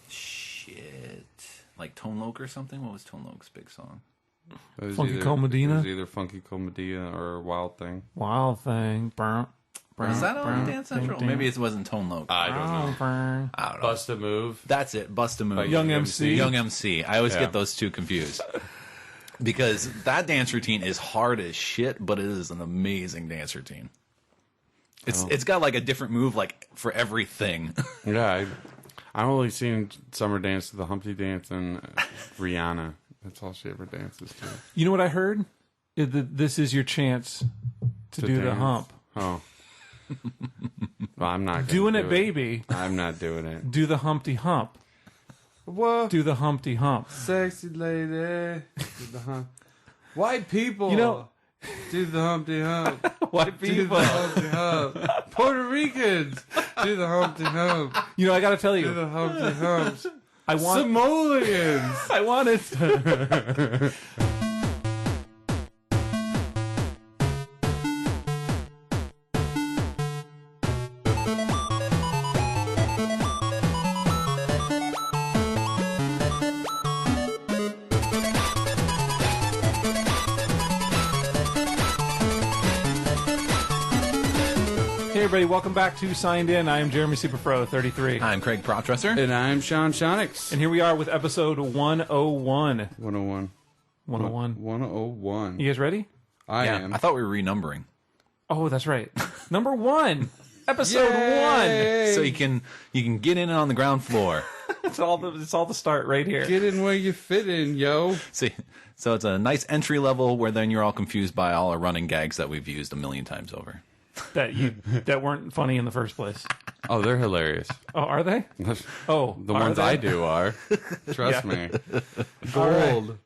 Shit. Like Tone Loc or something? What was Tone Loc's big song? Funky Cold Medina? It was either Funky Cold Medina or Wild Thing. Wild Thing. Is that on Dance Central? Maybe it wasn't Tone Loc. I don't know. I don't know. Bust a Move. That's it. Bust a Move. Young MC. Young MC. I always get those two confused. Because that dance routine is hard as shit, but it is an amazing dance routine. It's got like a different move like for everything. Yeah, I've only seen Summer dance to the Humpty Dance and Rihanna. That's all she ever dances to. You know what I heard? This is your chance to do dance. the hump. Oh. Well, I'm not doing it, baby. I'm not doing it. Do the Humpty Hump. What? Do the Humpty Hump. Sexy lady. Do the hump. White people. You know, do the Humpty Hump. white Do people. the Humpty Hump. Puerto Ricans. Do the Humpty Hump. You know, I got to tell Do you, the Humpty Humps. I want. Samoans. I want it. Hey everybody, welcome back to Signed In. I am Jeremy Superpro 33. I'm Craig Propdresser. And I'm Sean Shonix. And here we are with episode 101. 101. 101. 101. You guys ready? I am. I thought we were renumbering. Oh, that's right. Number 1. Episode 1. So you can get in on the ground floor. It's all the start right here. Get in where you fit in, yo. See, so it's a nice entry level where then you're all confused by all our running gags that we've used a million times over. that weren't funny in the first place. Oh, they're hilarious. Oh, are they? Oh, The ones I do are. Trust me. Gold. Right.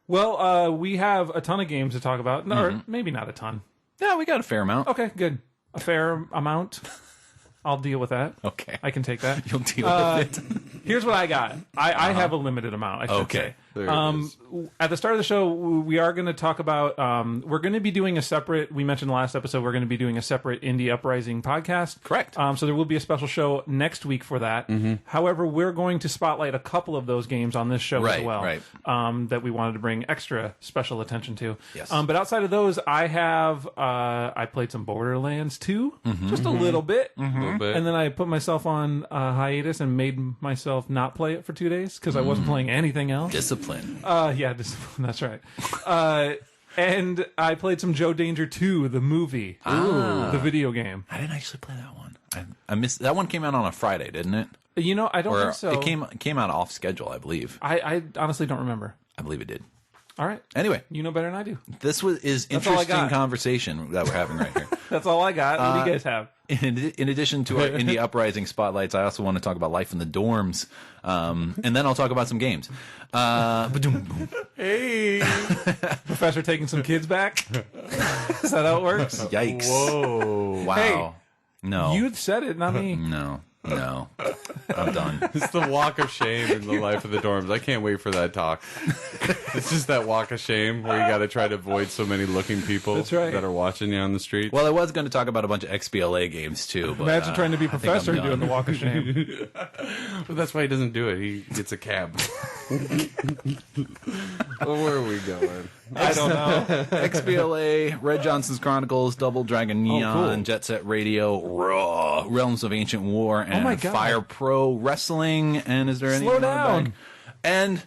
Well, we have a ton of games to talk about. No, or maybe not a ton. Yeah, we got a fair amount. Okay, good. A fair amount. I'll deal with that. Okay. I can take that. You'll deal with it. Here's what I got. I have a limited amount, I should say. There it is. At the start of the show, we are going to talk about, we're going to be doing a separate, we mentioned last episode, we're going to be doing a separate Indie Uprising podcast. Correct. So there will be a special show next week for that. However, we're going to spotlight a couple of those games on this show as well. Right. That we wanted to bring extra special attention to. Yes. But outside of those, I played some Borderlands 2, just a little bit. A little bit. And then I put myself on hiatus and made myself not play it for 2 days because I wasn't playing anything else. Discipline. Yeah, discipline. That's right. And I played some Joe Danger 2, the movie, the video game. I didn't actually play that one. I missed that one. Came out on a Friday, didn't it? You know, I don't Or think so. it came out off schedule, I believe. I honestly don't remember. I believe it did. All right. Anyway, You know better than I do. this is That's all I interesting got. conversation that we're having right here. That's all I got. What do you guys have? In addition to our Indie Uprising spotlights, I also want to talk about life in the dorms, and then I'll talk about some games. Ba-doom-boom. Hey, Professor taking some kids back. Is that how it works? Yikes! Whoa. Wow! Hey, No, You said it, not me. no, I'm done. It's the walk of shame in the life of the dorms. I can't wait for that talk. It's just that walk of shame where you got to try to avoid so many looking people That's right. that are watching you on the street. Well, I was going to talk about a bunch of XBLA games too. But, Imagine trying to be I think Professor I'm and doing the done. walk of shame. But that's why he doesn't do it. He gets a cab. Well, where are we going? I don't know. XBLA, Red Johnson's Chronicles, Double Dragon Neon, cool. Jet Set Radio, Raw, Realms of Ancient War, and my God. Fire Pro Wrestling. And is there any Slow more down. back? And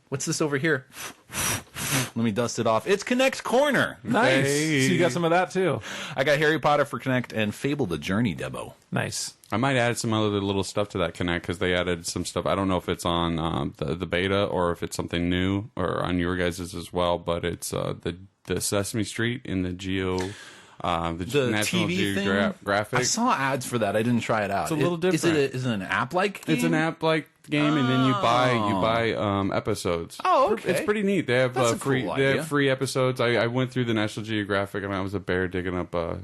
what's this over here? Let me dust it off. It's Kinect Corner. Nice. Hey. So you got some of that too. I got Harry Potter for Kinect and Fable the Journey demo. Nice. I might add some other little stuff to that Kinect because they added some stuff. I don't know if it's on the beta or if it's something new or on your guys' as well, but it's the Sesame Street in the the National TV Geographic. I saw ads for that. I didn't try it out. It's a little different. Is it an app-like game? It's an app-like game, and then you buy episodes. Oh, okay. It's pretty neat. They have That's a free. cool They idea. have free episodes. I went through the National Geographic, and I was a bear digging up a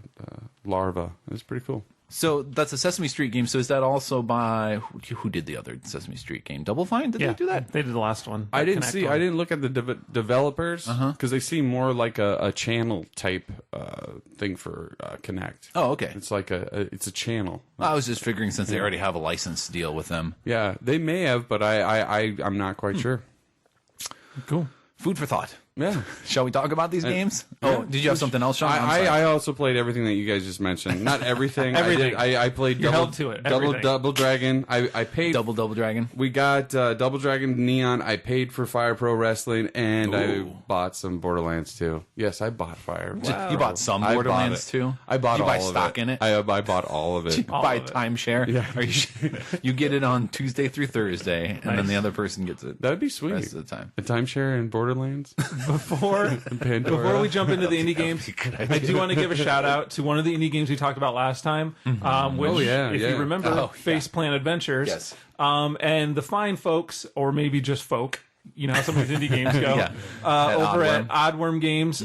larva. It was pretty cool. So that's a Sesame Street game. So is that also by who did the other Sesame Street game? Double Fine? Did they do that? They did the last one. I didn't Kinect see. one. I didn't look at the developers because they seem more like a channel type thing for Kinect. Oh, okay. It's like it's a channel. I was just figuring since they already have a license deal with them. Yeah, they may have, but I'm not quite sure. Cool. Food for thought. Yeah. Shall we talk about these games? Oh, did you have something else, Sean? I also played everything that you guys just mentioned. Not everything. Everything. I played You're held to it. Double Dragon. I paid Double Dragon. We got Double Dragon Neon. I paid for Fire Pro Wrestling, and I Ooh. bought some Borderlands too. Yes, I bought Fire. You bought some I Borderlands bought it. too? I bought Did you all buy of stock in it? I bought all of it. You buy of it. timeshare? Yeah. Are you, you get it on Tuesday through Thursday, and then the other person gets it That'd be the sweet. rest of the time. A timeshare in Borderlands. Before we jump into the indie games, I do want to give a shout out to one of the indie games we talked about last time, which, if you remember, Faceplant Adventures. Yes. And the fine folks, or maybe just folk, you know how some of these indie games go, Yeah. over at Oddworm Games,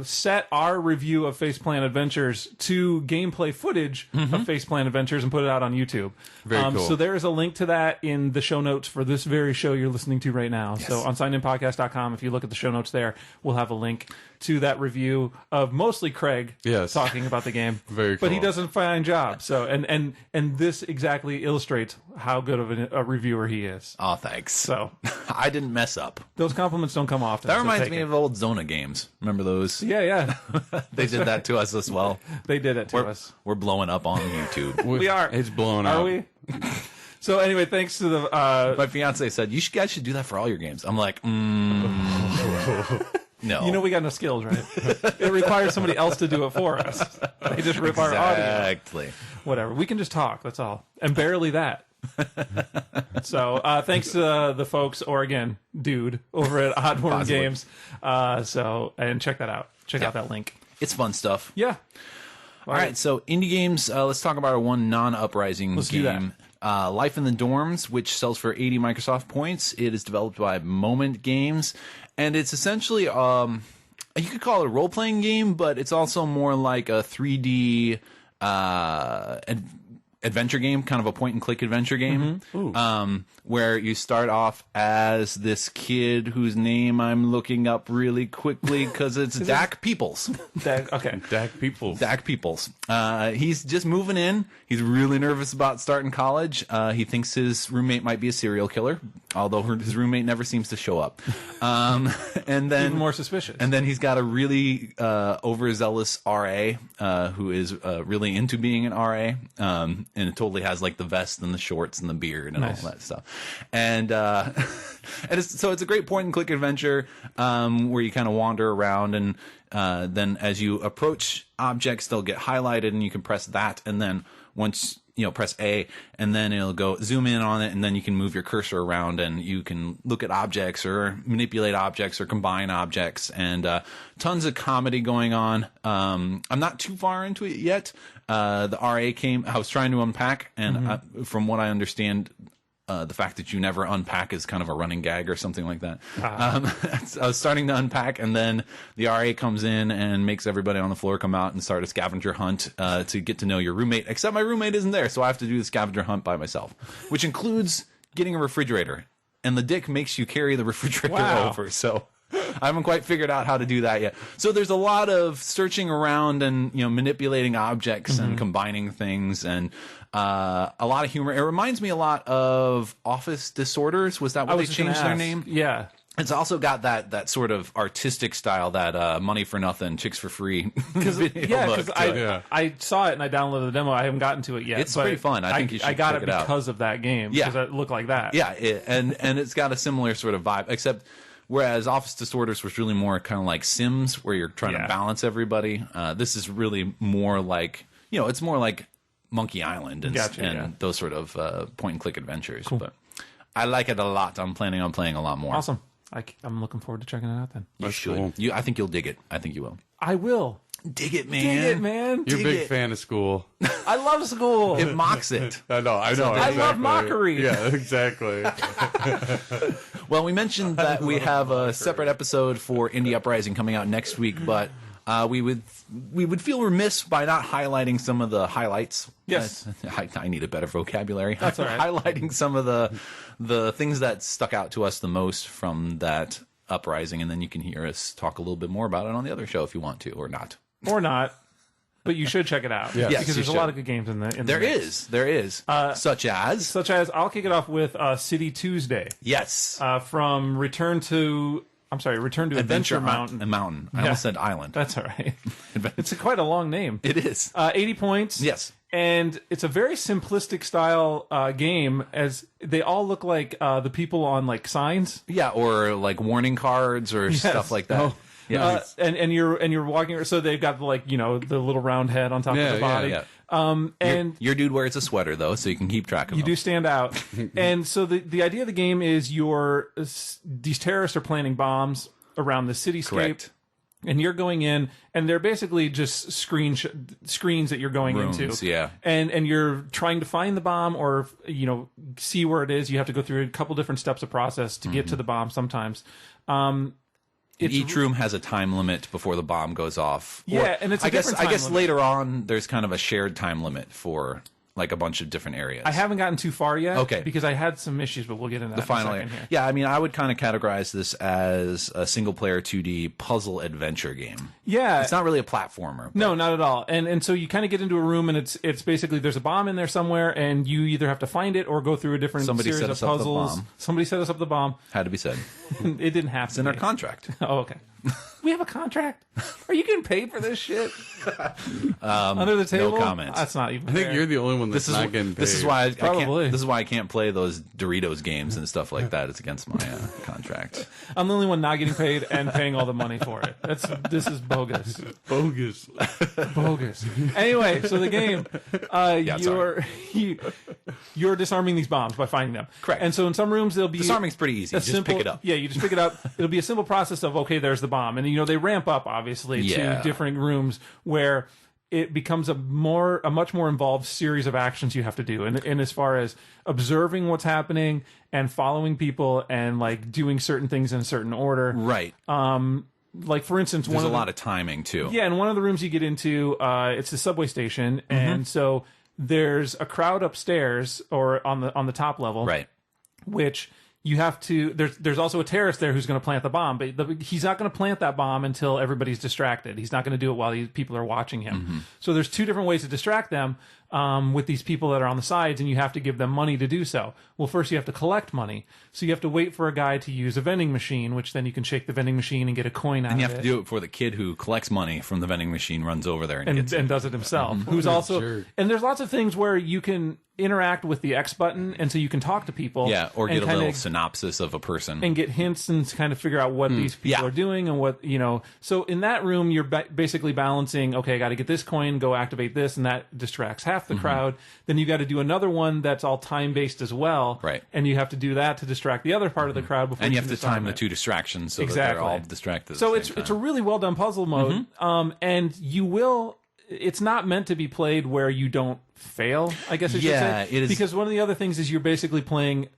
set our review of Faceplant Adventures to gameplay footage of Faceplant Adventures and put it out on YouTube. Very cool. So there is a link to that in the show notes for this very show you're listening to right now. So on signinpodcast.com, if you look at the show notes there, we'll have a link to that review of mostly Craig talking about the game. Very But he cool. does a fine job. So and this exactly illustrates how good of a reviewer he is. Oh, thanks. So I didn't mess up. those compliments don't come often. That so reminds take me it. of old Zona games. Remember those? Yeah. They did that to us as well. They did it to us. We're blowing up on YouTube. We are. It's blown up. Are we? So anyway, thanks to the My fiance said, you guys should do that for all your games. I'm like, no. you know we got no skills, right? It requires somebody else to do it for us. They just rip our audio. Exactly. Whatever. We can just talk, that's all. And barely that. So thanks to the folks, or again, dude, over at Oddworm Games. And check that out. Check out that link. It's fun stuff. Yeah. All right, so indie games. Let's talk about our one non-uprising do that. game, Life in the Dorms, which sells for 80 Microsoft points. It is developed by Moment Games, and it's essentially you could call it a role-playing game, but it's also more like a 3D adventure game, kind of a point-and-click adventure game, where you start off as this kid whose name I'm looking up really quickly because it's Dak Peoples. Okay. Dak Peoples. Dak Peoples. He's just moving in. He's really nervous about starting college. He thinks his roommate might be a serial killer, although his roommate never seems to show up. And then Even more suspicious. And then he's got a really overzealous RA who is really into being an RA, and it totally has like the vest and the shorts and the beard and all that stuff. And it's a great point and click adventure where you kind of wander around, and then as you approach objects, they'll get highlighted, and you can press that, and then once press A, and then it'll go zoom in on it, and then you can move your cursor around, and you can look at objects or manipulate objects or combine objects, and tons of comedy going on. I'm not too far into it yet. The RA came. I was trying to unpack, and from what I understand, the fact that you never unpack is kind of a running gag or something like that. I was starting to unpack, and then the RA comes in and makes everybody on the floor come out and start a scavenger hunt to get to know your roommate, except my roommate isn't there, so I have to do the scavenger hunt by myself, which includes getting a refrigerator. And the dick makes you carry the refrigerator over, so I haven't quite figured out how to do that yet. So there's a lot of searching around and manipulating objects and combining things, and a lot of humor. It reminds me a lot of Office Disorders. Was that what they changed their name? Yeah. It's also got that sort of artistic style, that money for nothing, chicks for free. Because I saw it and I downloaded the demo. I haven't gotten to it yet. It's pretty fun. I think you should I got check it it out. because of that game. Yeah. Because it looked like that. Yeah, and it's got a similar sort of vibe, except whereas Office Disorders was really more kind of like Sims, where you're trying to balance everybody. This is really more like it's more like Monkey Island and those sort of point-and-click adventures. Cool. But I like it a lot. I'm planning on playing a lot more. Awesome. I'm looking forward to checking it out then. You should. Cool. I think you'll dig it. I think you will. I will. Dig it, man. Dig it, man. You're a big fan of school. I love school. It mocks it. I know. I love mockery. Yeah, exactly. Well, we mentioned that we have a separate episode for Indie Uprising coming out next week, but we would feel remiss by not highlighting some of the highlights. Yes. I need a better vocabulary. That's all right. Highlighting some of the things that stuck out to us the most from that uprising, and then you can hear us talk a little bit more about it on the other show if you want to, or not. Or not. But you should check it out. Yes, because there's a lot of good games in the There is. Such as I'll kick it off with City Tuesday. yes, From Return to Adventure Mountain. I almost said Island. That's all right. It's quite a long name. It is. 80 points. Yes. And it's a very simplistic style game, as they all look like the people on like signs. Yeah, or like warning cards or stuff like that. Yeah. And you're walking, so they've got like, you know, the little round head on top of the body. Yeah. And your dude wears a sweater though, so you can keep track of you them. do stand out. And so the idea of the game is these terrorists are planting bombs around the cityscape. Correct. And you're going in, and they're basically just screens that you're going into. Yeah. And you're trying to find the bomb, or, you know, see where it is. You have to go through a couple different steps of process to get to the bomb sometimes. Each room has a time limit before the bomb goes off. Yeah, and it's a different time I guess limit. later on there's kind of a shared time limit for like a bunch of different areas. I haven't gotten too far yet. Okay. Because I had some issues, but we'll get into that the final in a second area. here. Yeah, I mean, I would kind of categorize this as a single-player 2D puzzle adventure game. Yeah. It's not really a platformer. No, not at all. And so you kind of get into a room, and it's basically there's a bomb in there somewhere, and you either have to find it or go through a different Somebody series set of us up the puzzles. bomb. Somebody set us up the bomb. Had to be said. It didn't have It's to in our be. contract. Oh, okay. We have a contract. Are you getting paid for this shit? Under the table? No comments. That's not even I think fair. you're the only one that's not getting paid. This is why Probably. this is why I can't play those Doritos games and stuff like that. It's against my contract. I'm the only one not getting paid and paying all the money for it. This is bogus. bogus. Bogus. Anyway, so the game, you're disarming these bombs by finding them. Correct. And so in some rooms there'll be Disarming's pretty easy. Just pick it up. Yeah, you just pick it up. It'll be a simple process of, okay, there's the bomb, and you know they ramp up obviously to different rooms where it becomes a much more involved series of actions you have to do, and as far as observing what's happening and following people and like doing certain things in a certain order. Right. Like for instance, There's a lot of timing too. Yeah, and one of the rooms you get into, it's the subway station, and so there's a crowd upstairs or on the top level, Right. which you have to. There's also a terrorist there who's going to plant the bomb, but he's not going to plant that bomb until everybody's distracted. He's not going to do it while people are watching him. So there's two different ways to distract them with these people that are on the sides, and you have to give them money to do so. Well, first you have to collect money, so you have to wait for a guy to use a vending machine, which then you can shake the vending machine and get a coin out of it. And you have to do it before the kid who collects money from the vending machine runs over there and gets it. And does it himself. Who's also and there's lots of things where you can interact with the X button, and so you can talk to people. Yeah, or get a kinda little synopsis of a person. and get hints and kind of figure out what these people are doing and what, you know. So in that room, you're basically balancing, okay, I got to get this coin, go activate this, and that distracts half the crowd. Then you got to do another one that's all time-based as well. Right. And you have to do that to distract the other part of the crowd before And you can have to time disarm the it. two distractions so that Exactly. they're all distracted. So at the same it's a time. really well done puzzle mode, and you will. It's not meant to be played where you don't fail, I guess I should Yeah, say. it is. Because one of the other things is you're basically playing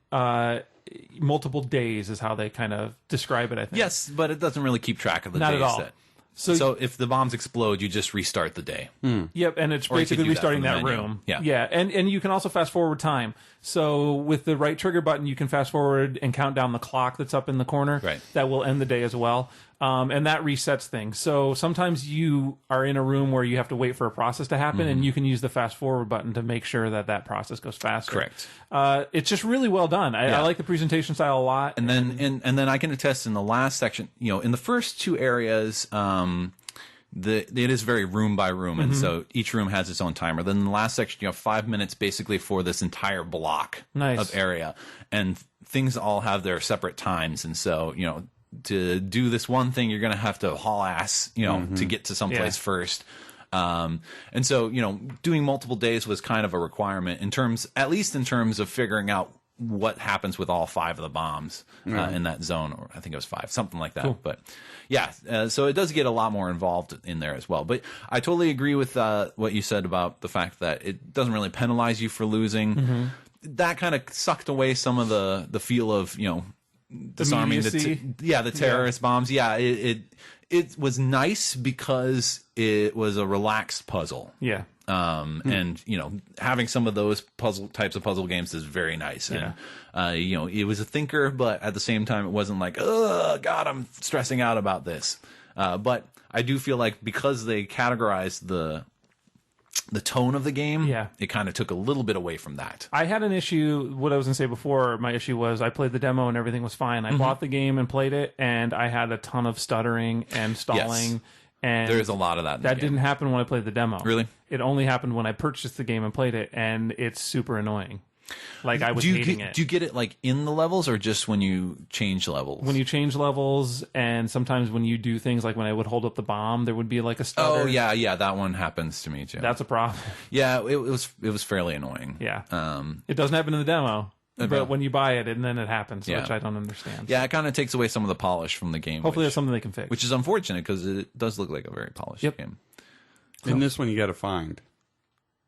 multiple days, is how they kind of describe it. I think. Yes, but it doesn't really keep track of the Not days at all. that. So if the bombs explode, you just restart the day. Yep, and it's Or you could basically do that restarting from that the menu. room. Yeah. and you can also fast forward time. So with the right trigger button, you can fast forward and count down the clock that's up in the corner. Right. That will end the day as well. And that resets things. So sometimes you are in a room where you have to wait for a process to happen, and you can use the fast forward button to make sure that process goes faster. Correct. It's just really well done. I like the presentation style a lot. And then I can attest in the last section, in the first two areas, it is very room by room, and so each room has its own timer. Then in the last section, you have 5 minutes basically for this entire block of area, and things all have their separate times. And so to do this one thing, you're going to have to haul ass, to get to someplace first. And so doing multiple days was kind of a requirement at least in terms of figuring out what happens with all 5 of the bombs in that zone, or I think it was 5, something like that. Cool. But yeah, so it does get a lot more involved in there as well. But I totally agree with what you said about the fact that it doesn't really penalize you for losing. That kind of sucked away some of the feel of disarming the terrorist bombs. Yeah, it was nice because it was a relaxed puzzle. Yeah. And you know, having some of those types of puzzle games is very nice. And you know, it was a thinker, but at the same time, it wasn't like, oh God, I'm stressing out about this. But I do feel like because they categorized the tone of the game, it kind of took a little bit away from that. I had an issue. What I was going to say before, my issue was I played the demo and everything was fine. I bought the game and played it, and I had a ton of stuttering and stalling. Yes. And there's a lot of that. That didn't happen when I played the demo. Really? It only happened when I purchased the game and played it, and it's super annoying. Like, I was hating it. Do you get it like in the levels or just when you change levels? When you change levels, and sometimes when you do things like when I would hold up the bomb, there would be like a stutter. Oh yeah, that one happens to me too. That's a problem. Yeah, it was fairly annoying. Yeah. It doesn't happen in the demo. But when you buy it, and then it happens, which I don't understand. Yeah, it kind of takes away some of the polish from the game. Hopefully that's something they can fix. Which is unfortunate, because it does look like a very polished game. In this one, you got to find.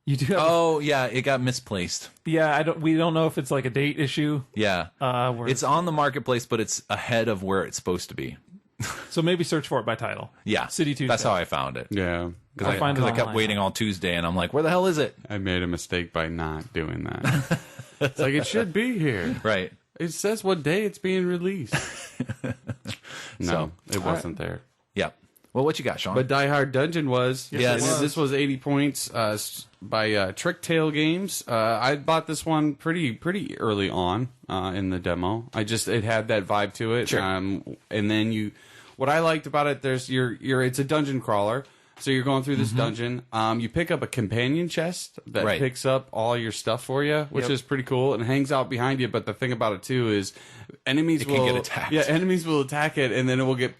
You do have yeah, it got misplaced. Yeah, we don't know if it's like a date issue. Yeah. It's on the marketplace, but it's ahead of where it's supposed to be. So maybe search for it by title. Yeah. City Tuesday. That's how I found it. Yeah. Because I kept waiting all Tuesday, and I'm like, where the hell is it? I made a mistake by not doing that. It's like, it should be here. Right. It says what day it's being released. No, it wasn't there. Yeah. Well, what you got, Sean? But Diehard Dungeon was. Yes. This was 80 points by Trick Tail Games. I bought this one pretty early on in the demo. It had that vibe to it. Sure. And then what I liked about it, it's a dungeon crawler. So you're going through this dungeon. You pick up a companion chest that picks up all your stuff for you, which is pretty cool, and hangs out behind you. But the thing about it too is, enemies will get attacked. Yeah, enemies will attack it, and then it will get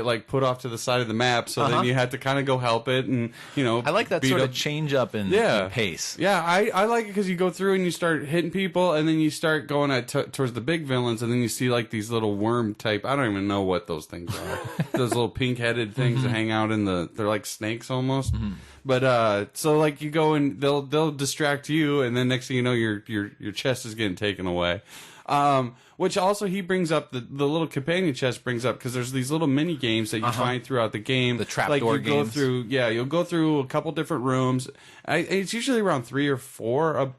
like put off to the side of the map. So then you have to kind of go help it, and I like that sort of change up in pace. Yeah, I like it because you go through and you start hitting people, and then you start going towards the big villains, and then you see like these little worm type. I don't even know what those things are. Those little pink headed things that hang out they're like snakes almost. But so like you go and they'll distract you, and then next thing you know, your chest is getting taken away. Which also he brings up, the little companion chest brings up, because there's these little mini games that you find throughout the game. The trapdoor games. You'll go through a couple different rooms. It's usually around 3 or 4.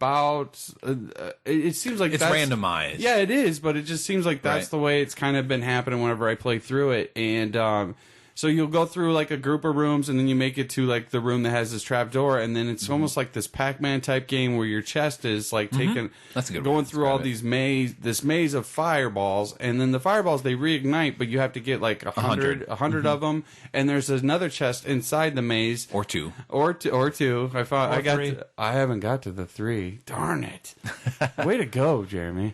It seems like it's randomized. Yeah, it is, but it just seems like that's the way it's kind of been happening whenever I play through it. And so you'll go through like a group of rooms, and then you make it to like the room that has this trap door, and then it's almost like this Pac-Man type game where your chest is like going through all these this maze of fireballs, and then the fireballs, they reignite, but you have to get like 100 of them, and there's another chest inside the maze, or two. I haven't got to the 3. Darn it! Way to go, Jeremy.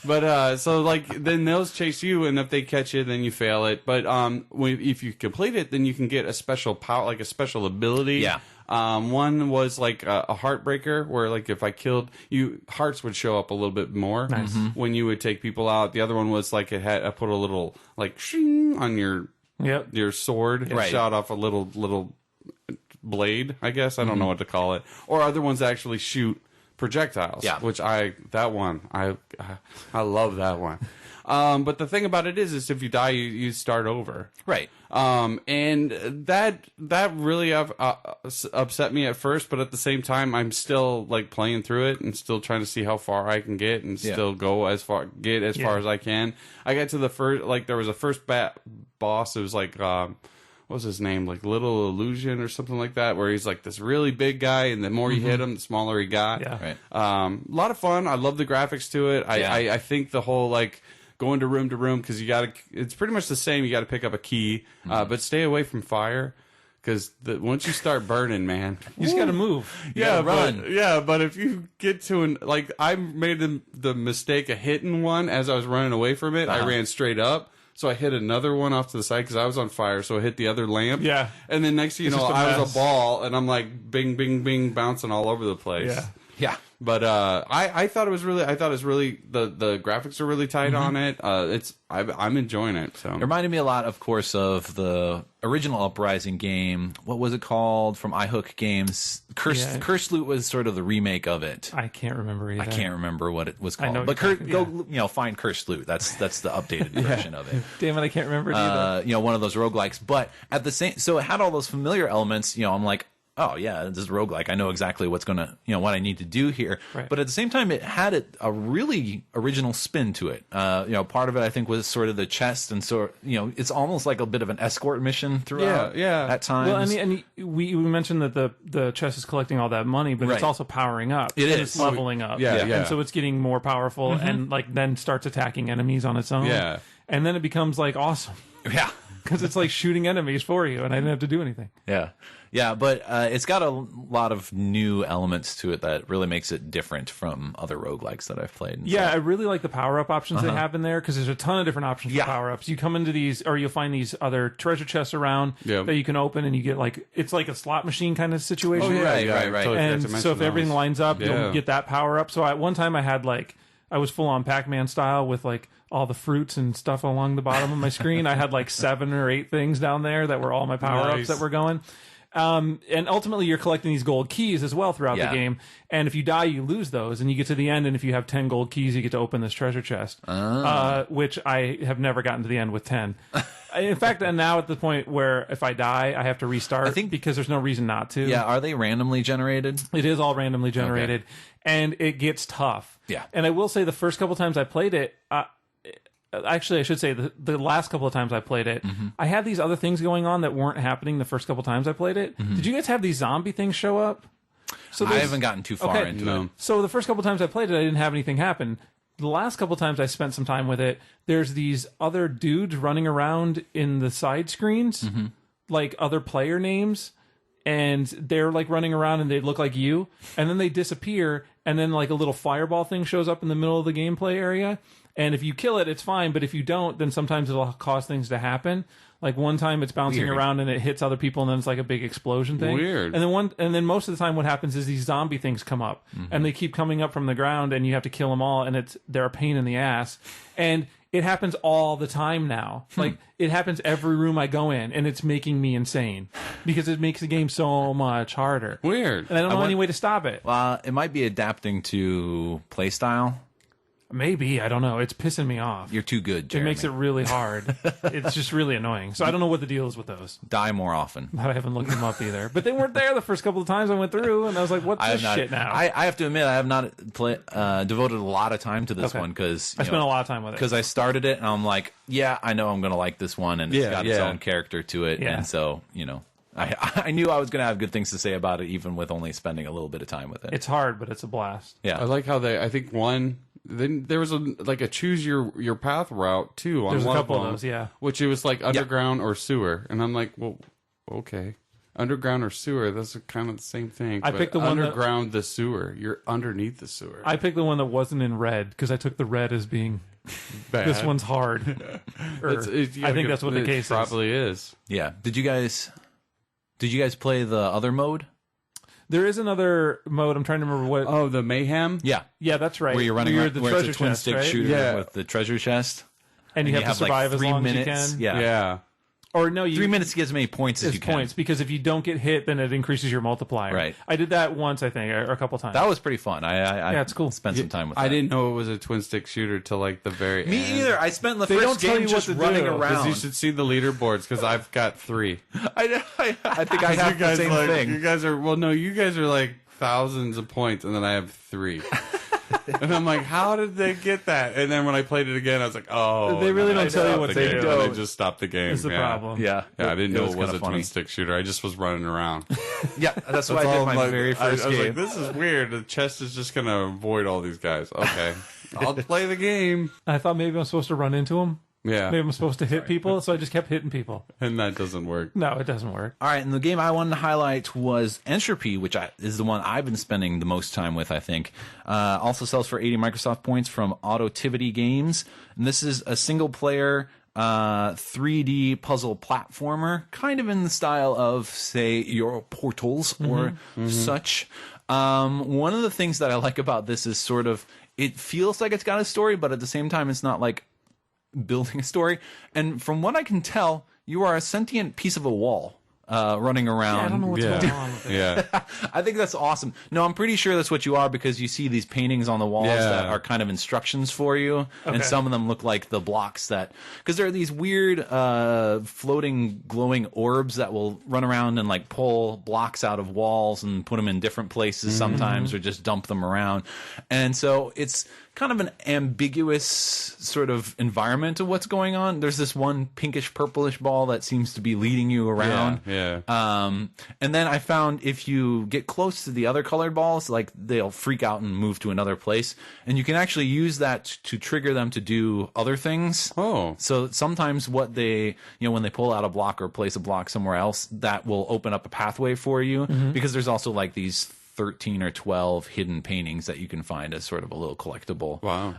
But so like then those chase you, and if they catch you, then you fail it. But if you complete it, then you can get a special power, like a special ability. Yeah. One was like a heartbreaker, where like if I killed you, hearts would show up a little bit more when you would take people out. The other one was like I put a little like shing on your sword, and shot off a little blade. I guess I don't know what to call it. Or other ones that actually shoot projectiles, which I love that one. But the thing about it is if you die, you start over, right? And that really upset me at first, but at the same time, I'm still like playing through it and still trying to see how far I can get and still go as far as I can. I got to the first, like there was a first boss. It was like what was his name? Like Little Illusion or something like that, where he's like this really big guy, and the more you hit him, the smaller he got. Yeah. Right. A lot of fun. I love the graphics to it. I think the whole like going to room, because it's pretty much the same. You got to pick up a key, but stay away from fire, because once you start burning, man, you just got to move. Run. But if you get to I made the mistake of hitting one as I was running away from it. I ran straight up. So I hit another one off to the side because I was on fire. So I hit the other lamp. Yeah. And then next thing you know, I was a ball, and I'm like bing, bing, bing, bouncing all over the place. Yeah. Yeah. But I thought it was really the graphics are really tight on it. I'm enjoying it. So it reminded me a lot, of course, of the original Uprising game. What was it called from iHook Games? Cursed Loot was sort of the remake of it. I can't remember either. I can't remember what it was called. know But go find Cursed Loot. That's the updated version of it. Damn it, I can't remember it either. One of those roguelikes. But at the same, so it had all those familiar elements. I'm like, oh yeah, this is roguelike. I know exactly what's gonna, what I need to do here. Right. But at the same time, it had a really original spin to it. Part of it I think was sort of the chest, and it's almost like a bit of an escort mission throughout. Yeah. At times. Well, and we mentioned that the chest is collecting all that money, but it's also powering up. It's leveling up. And so it's getting more powerful, and then starts attacking enemies on its own. Yeah. And then it becomes like awesome. Yeah. Because it's like shooting enemies for you, and I didn't have to do anything. Yeah, but it's got a lot of new elements to it that really makes it different from other roguelikes that I've played. I really like the power-up options they have in there, because there's a ton of different options for power-ups. You come into these, or you'll find these other treasure chests around that you can open, and you get it's like a slot machine kind of situation. Right. Totally and so if everything lines up, you'll get that power-up. So at one time I had I was full on Pac-Man style with all the fruits and stuff along the bottom of my screen. I had 7 or 8 things down there that were all my power-ups that were going. And ultimately, you're collecting these gold keys as well throughout the game. And if you die, you lose those. And you get to the end, and if you have 10 gold keys, you get to open this treasure chest, which I have never gotten to the end with 10. In fact, and now at the point where if I die, I have to restart. I think because there's no reason not to. Yeah, are they randomly generated? It is all randomly generated, and it gets tough. Yeah. And I will say the first couple times I played it, actually, I should say the last couple of times I played it, I had these other things going on that weren't happening the first couple times I played it. Did you guys have these zombie things show up? So I haven't gotten too far into it. So the first couple times I played it, I didn't have anything happen. The last couple times I spent some time with it, there's these other dudes running around in the side screens, like other player names, and they're running around and they look like you, and then they disappear, and then a little fireball thing shows up in the middle of the gameplay area. And if you kill it, it's fine. But if you don't, then sometimes it'll cause things to happen. Like one time it's bouncing around and it hits other people, and then it's like a big explosion thing. Weird. And then most of the time what happens is these zombie things come up, and they keep coming up from the ground, and you have to kill them all, and they're a pain in the ass. And it happens all the time now. It happens every room I go in, and it's making me insane because it makes the game so much harder. Weird. And I don't know any way to stop it. Well, it might be adapting to playstyle. Maybe, I don't know. It's pissing me off. You're too good, Jeremy. It makes it really hard. It's just really annoying. So I don't know what the deal is with those. Die more often. I haven't looked them up either. But they weren't there the first couple of times I went through, and I was like, what's this shit now? I have to admit, I have not devoted a lot of time to this one because I spent a lot of time with it. Because I started it, and I'm like, yeah, I know I'm going to like this one, and it's got its own character to it. And so, I knew I was going to have good things to say about it, even with only spending a little bit of time with it. It's hard, but it's a blast. Yeah. I like how I think then there was a choose your path route too. There's one a couple of those, yeah. Which it was underground or sewer, and I'm like, well, okay, underground or sewer, that's kind of the same thing. I picked the one underground, the sewer. You're underneath the sewer. I picked the one that wasn't in red because I took the red as being bad. This one's hard. I think that's what the case probably is. Yeah. Did you guys play the other mode? There is another mode. I'm trying to remember what. Oh, the Mayhem? Yeah. Yeah, that's right. Where you're running around, where it's a twin stick shooter with the treasure chest. And you have to survive as long as you can. Yeah. Or no, 3 minutes to get as many points as you can. Because if you don't get hit, then it increases your multiplier. Right. I did that once, I think, or a couple times. That was pretty fun. Yeah, it's cool. Spent some time with that. I didn't know it was a twin stick shooter till the very end. Me either. I spent the first game just running around. You should see the leaderboards because I've got 3. I think I have the same thing. You guys are thousands of points, and then I have 3. And I'm like, how did they get that? And then when I played it again, I was like, oh. They really don't tell you what they do. They just stopped the game. It's the problem. Yeah. I didn't know it was a twin stick shooter. I just was running around. Yeah, that's what I did my very first game. I was like, this is weird. The chest is just going to avoid all these guys. Okay. I'll play the game. I thought maybe I'm supposed to run into them. Yeah. Maybe I'm supposed to hit people, so I just kept hitting people. And that doesn't work. No, it doesn't work. All right, and the game I wanted to highlight was Entropy, which is the one I've been spending the most time with, I think. Also sells for 80 Microsoft points from Autotivity Games. And this is a single-player 3D puzzle platformer, kind of in the style of, say, your Portals or such. One of the things that I like about this is sort of, it feels like it's got a story, but at the same time, it's not like building a story. And from what I can tell, you are a sentient piece of a wall. Running around. Yeah, I don't know what's going on with it. Yeah. I think that's awesome. No, I'm pretty sure that's what you are because you see these paintings on the walls that are kind of instructions for you. And some of them look like the blocks because there are these weird floating glowing orbs that will run around and like pull blocks out of walls and put them in different places sometimes or just dump them around. And so it's kind of an ambiguous sort of environment of what's going on. There's this one pinkish purplish ball that seems to be leading you around. Yeah. And then I found if you get close to the other colored balls, like they'll freak out and move to another place. And you can actually use that to trigger them to do other things. Oh. So sometimes what they, when they pull out a block or place a block somewhere else, that will open up a pathway for you because there's also like these 13 or 12 hidden paintings that you can find as sort of a little collectible. Wow.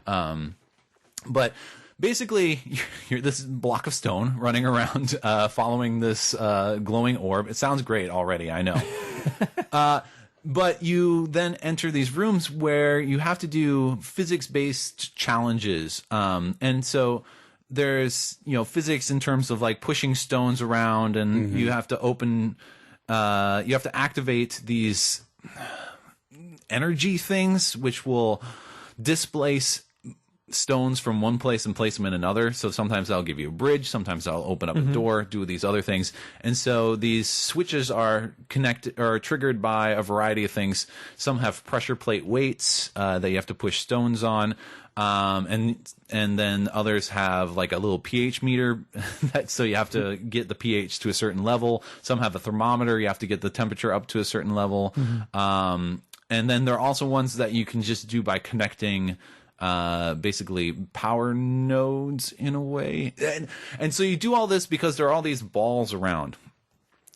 But basically, you're this block of stone running around, following this glowing orb. It sounds great already, I know. But you then enter these rooms where you have to do physics-based challenges. And so there's, physics in terms of like pushing stones around, and you have to you have to activate these energy things which will displace stones from one place and place them in another. So sometimes I'll give you a bridge, sometimes I'll open up a door, do these other things. And so these switches are triggered by a variety of things. Some have pressure plate weights that you have to push stones on. And then others have like a little pH meter so you have to get the pH to a certain level. Some have a thermometer. You have to get the temperature up to a certain level. And then there are also ones that you can just do by connecting basically power nodes in a way. And so you do all this because there are all these balls around.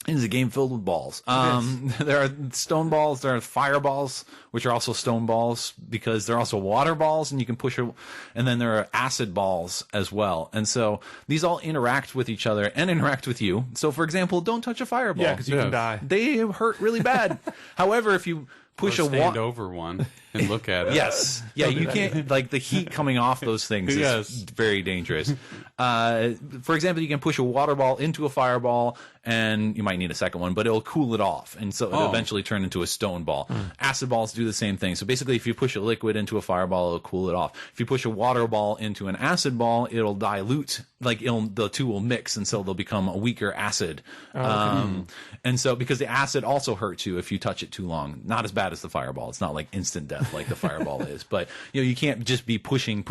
It is a game filled with balls. There are stone balls, there are fireballs, which are also stone balls because they're also water balls, and you can push it. And then there are acid balls as well. And so these all interact with each other and interact with you. So, for example, don't touch a fireball. Yeah, because you can die. They hurt really bad. However, if you push stand over one and look at it. Yes. Yeah, you can't, like the heat coming off those things is very dangerous. For example, you can push a water ball into a fireball, and you might need a second one, but it'll cool it off. And so it'll eventually turn into a stone ball. Acid balls do the same thing. So basically, if you push a liquid into a fireball, it'll cool it off. If you push a water ball into an acid ball, it'll dilute. Like the two will mix, and so they'll become a weaker acid. And so because the acid also hurts you if you touch it too long. Not as bad as the fireball. It's not like instant death like the fireball is. But you can't just be pushing.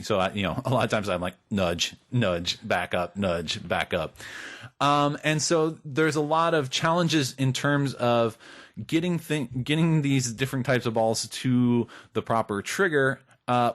So a lot of times I'm like nudge, back up, nudge, back up. And so there's a lot of challenges in terms of getting these different types of balls to the proper trigger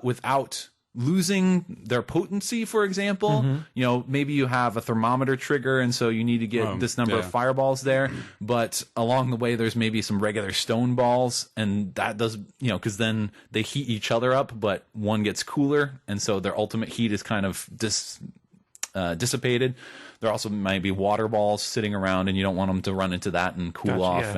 without losing their potency. For example, maybe you have a thermometer trigger, and so you need to get this number of fireballs there, but along the way there's maybe some regular stone balls, and that does because then they heat each other up, but one gets cooler, and so their ultimate heat is kind of dissipated. There also might be water balls sitting around, and you don't want them to run into that and cool off.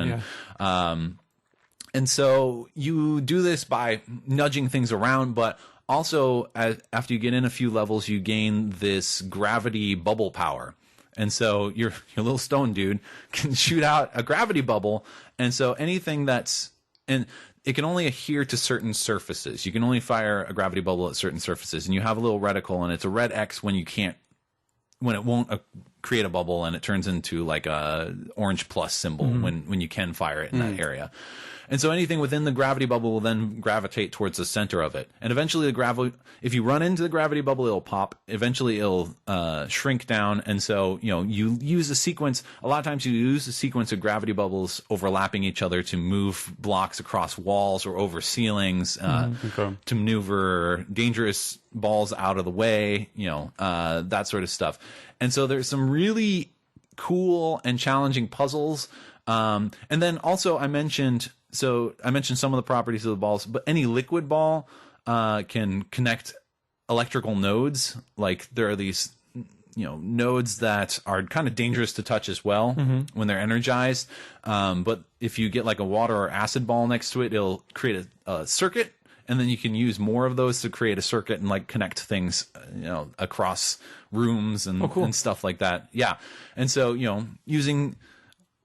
And so you do this by nudging things around, but also, after you get in a few levels, you gain this gravity bubble power. And so your little stone dude can shoot out a gravity bubble. And so anything and it can only adhere to certain surfaces. You can only fire a gravity bubble at certain surfaces. And you have a little reticle, and it's a red X when it won't create a bubble, and it turns into like a orange plus symbol when you can fire it in that area. And so anything within the gravity bubble will then gravitate towards the center of it. And eventually if you run into the gravity bubble, it'll pop. Eventually it'll shrink down. And so, you use a sequence. A lot of times you use a sequence of gravity bubbles overlapping each other to move blocks across walls or over ceilings, to maneuver dangerous balls out of the way, that sort of stuff. And so there's some really cool and challenging puzzles. And then also I mentioned some of the properties of the balls, but any liquid ball can connect electrical nodes. Like there are these nodes that are kind of dangerous to touch as well when they're energized. But if you get like a water or acid ball next to it, it'll create a circuit, and then you can use more of those to create a circuit and like connect things, across rooms and, and stuff like that. Yeah. And so, using,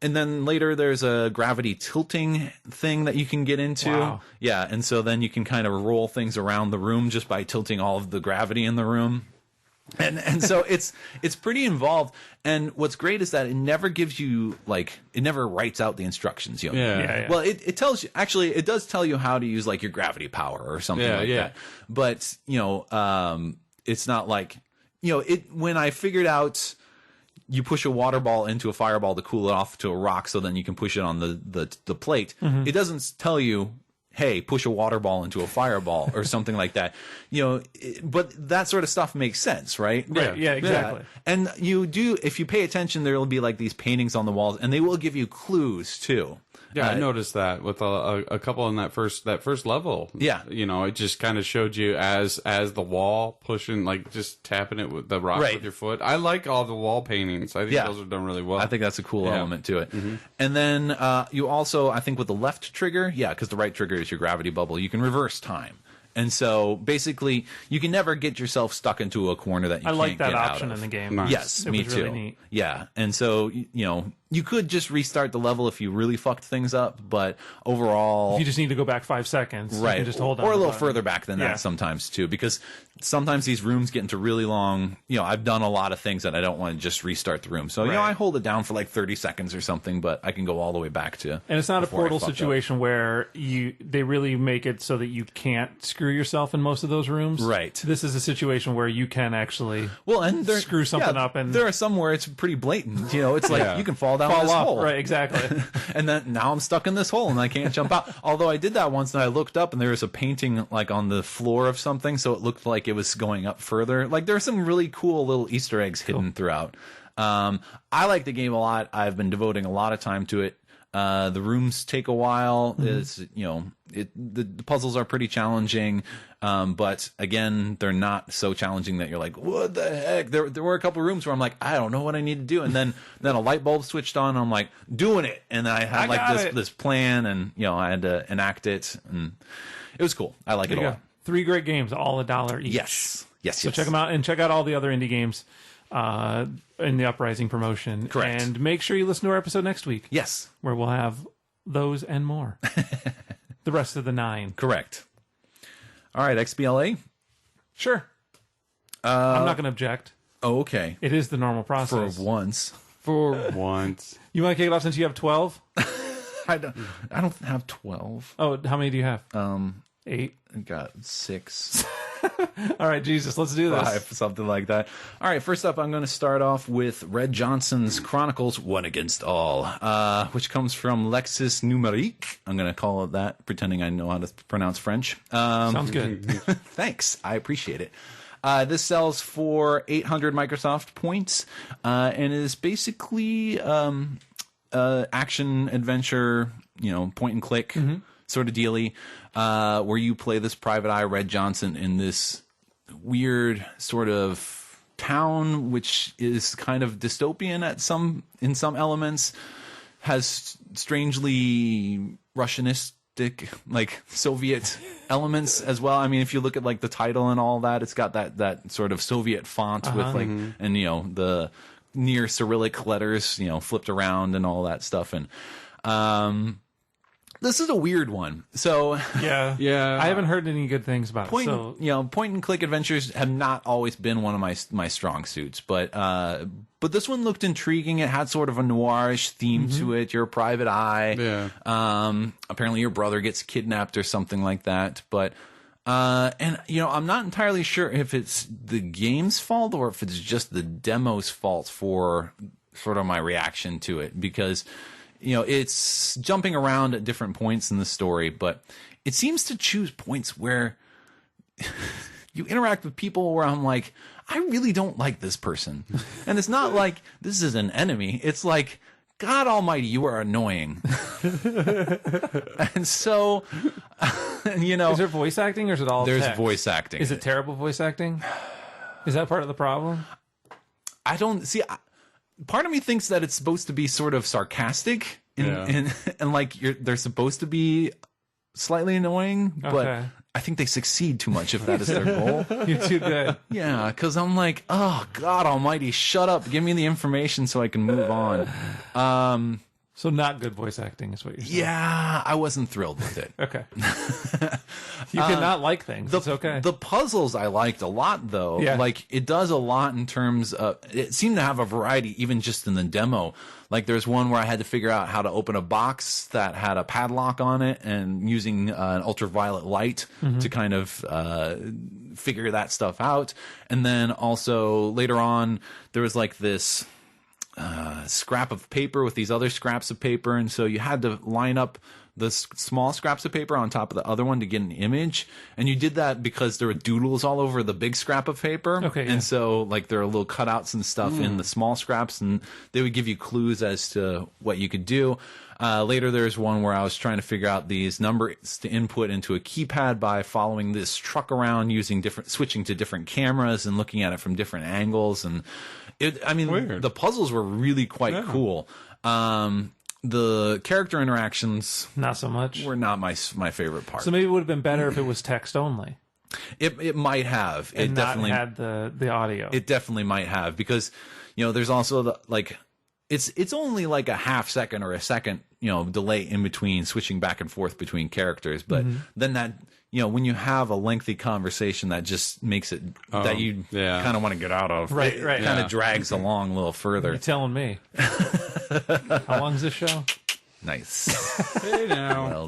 and then later there's a gravity tilting thing that you can get into. Wow. Yeah. And so then you can kind of roll things around the room just by tilting all of the gravity in the room. And so it's pretty involved. And what's great is that it never gives you it never writes out the instructions. Yeah. Well, it tells you, actually, it does tell you how to use like your gravity power or something like that. But, it's not like, when I figured out you push a water ball into a fireball to cool it off to a rock so then you can push it on the plate, it doesn't tell you, hey, push a water ball into a fireball or something like that. But that sort of stuff makes sense, right? Yeah, exactly. And you do, if you pay attention, there will be like these paintings on the walls, and they will give you clues too. Yeah, I noticed that with a couple in that first level. Yeah, it just kind of showed you as the wall pushing, like just tapping it with the rock with your foot. I like all the wall paintings. I think those are done really well. I think that's a cool element to it. And then you also, I think, with the left trigger, because the right trigger is your gravity bubble, you can reverse time. And so basically, you can never get yourself stuck into a corner that you can't get out of. I like that option in the game. Nice. Yes, it me was too. Really neat. Yeah, and so you could just restart the level if you really fucked things up, but overall, if you just need to go back 5 seconds, right? You can just hold on, or a little further back than that sometimes too, because sometimes these rooms get into really long. I've done a lot of things that I don't want to just restart the room, so I hold it down for like 30 seconds or something, but I can go all the way back to. And it's not a Portal situation where they really make it so that you can't screw yourself in most of those rooms. Right. This is a situation where you can actually screw something up, and there are some where it's pretty blatant. It's like you can fall down this off. hole. Right, exactly. And then now I'm stuck in this hole and I can't jump out. Although I did that once and I looked up and there was a painting like on the floor of something, so it looked like it was going up further. Like there are some really cool little Easter eggs hidden throughout. I like the game a lot. I've been devoting a lot of time to it. The rooms take a while. It's the puzzles are pretty challenging, but again, they're not so challenging that you're like, what the heck? There were a couple rooms where I'm like, I don't know what I need to do, and then a light bulb switched on. And I'm like, doing it, and then I had this plan, and I had to enact it, and it was cool. I like it a lot. 3 great games, all $1 each. Yes. So check them out, and check out all the other indie games in the Uprising promotion. Correct. And make sure you listen to our episode next week. Yes. Where we'll have those and more. The rest of the 9. Correct. All right, XBLA? Sure. I'm not going to object. Oh, okay. It is the normal process. For once. You want to kick it off since you have 12? I don't have 12. Oh, how many do you have? 8. I got 6. All right, Jesus, let's do this. 5, something like that. All right, first up, I'm going to start off with Red Johnson's Chronicles: One Against All, which comes from Lexis Numérique. I'm going to call it that, pretending I know how to pronounce French. Sounds good. Thanks, I appreciate it. This sells for 800 Microsoft points, and is basically action adventure, point and click. Sort of dealy, where you play this Private Eye Red Johnson in this weird sort of town, which is kind of dystopian in some elements, has strangely Russianistic, like Soviet elements as well. I mean, if you look at like the title and all that, it's got that sort of Soviet font with like, and the near Cyrillic letters, flipped around and all that stuff, and this is a weird one. So yeah. I haven't heard any good things about it. So point and click adventures have not always been one of my strong suits, but this one looked intriguing. It had sort of a noirish theme to it. You're a private eye. Yeah. Apparently your brother gets kidnapped or something like that. But and I'm not entirely sure if it's the game's fault or if it's just the demo's fault for sort of my reaction to it, because it's jumping around at different points in the story, but it seems to choose points where you interact with people where I'm like, I really don't like this person. And it's not like this is an enemy. It's like, God almighty, you are annoying. And so, Is there voice acting or is it all there's text? voice acting. Is it terrible voice acting? Is that part of the problem? I don't see. Part of me thinks that it's supposed to be sort of sarcastic, and like they're supposed to be slightly annoying, but I think they succeed too much if that is their goal. You're too good. Yeah, because I'm like, oh God Almighty, shut up! Give me the information so I can move on. So not good voice acting is what you're saying. Yeah, I wasn't thrilled with it. Okay. You cannot like things. It's okay. The puzzles I liked a lot, though. Yeah. Like, it does a lot in terms of... It seemed to have a variety, even just in the demo. Like, there's one where I had to figure out how to open a box that had a padlock on it, and using an ultraviolet light to kind of figure that stuff out. And then also, later on, there was like this... scrap of paper with these other scraps of paper, and so you had to line up the small scraps of paper on top of the other one to get an image, and you did that because there were doodles all over the big scrap of paper. Okay, and so like there are little cutouts and stuff in the small scraps, and they would give you clues as to what you could do. Later, there's one where I was trying to figure out these numbers to input into a keypad by following this truck around, using switching to different cameras and looking at it from different angles. And Weird. the puzzles were really quite cool. The character interactions Not so much. were not my favorite part. So maybe it would have been better if it was text only. It might have. And It not definitely had the audio. It definitely might have, because there's also it's only like a half second or a second delay in between switching back and forth between characters, but then that when you have a lengthy conversation, that just makes it that you kind of want to get out of. Right. It kind of drags along a little further. You're telling me. How long is this show? Nice. Hey now. Well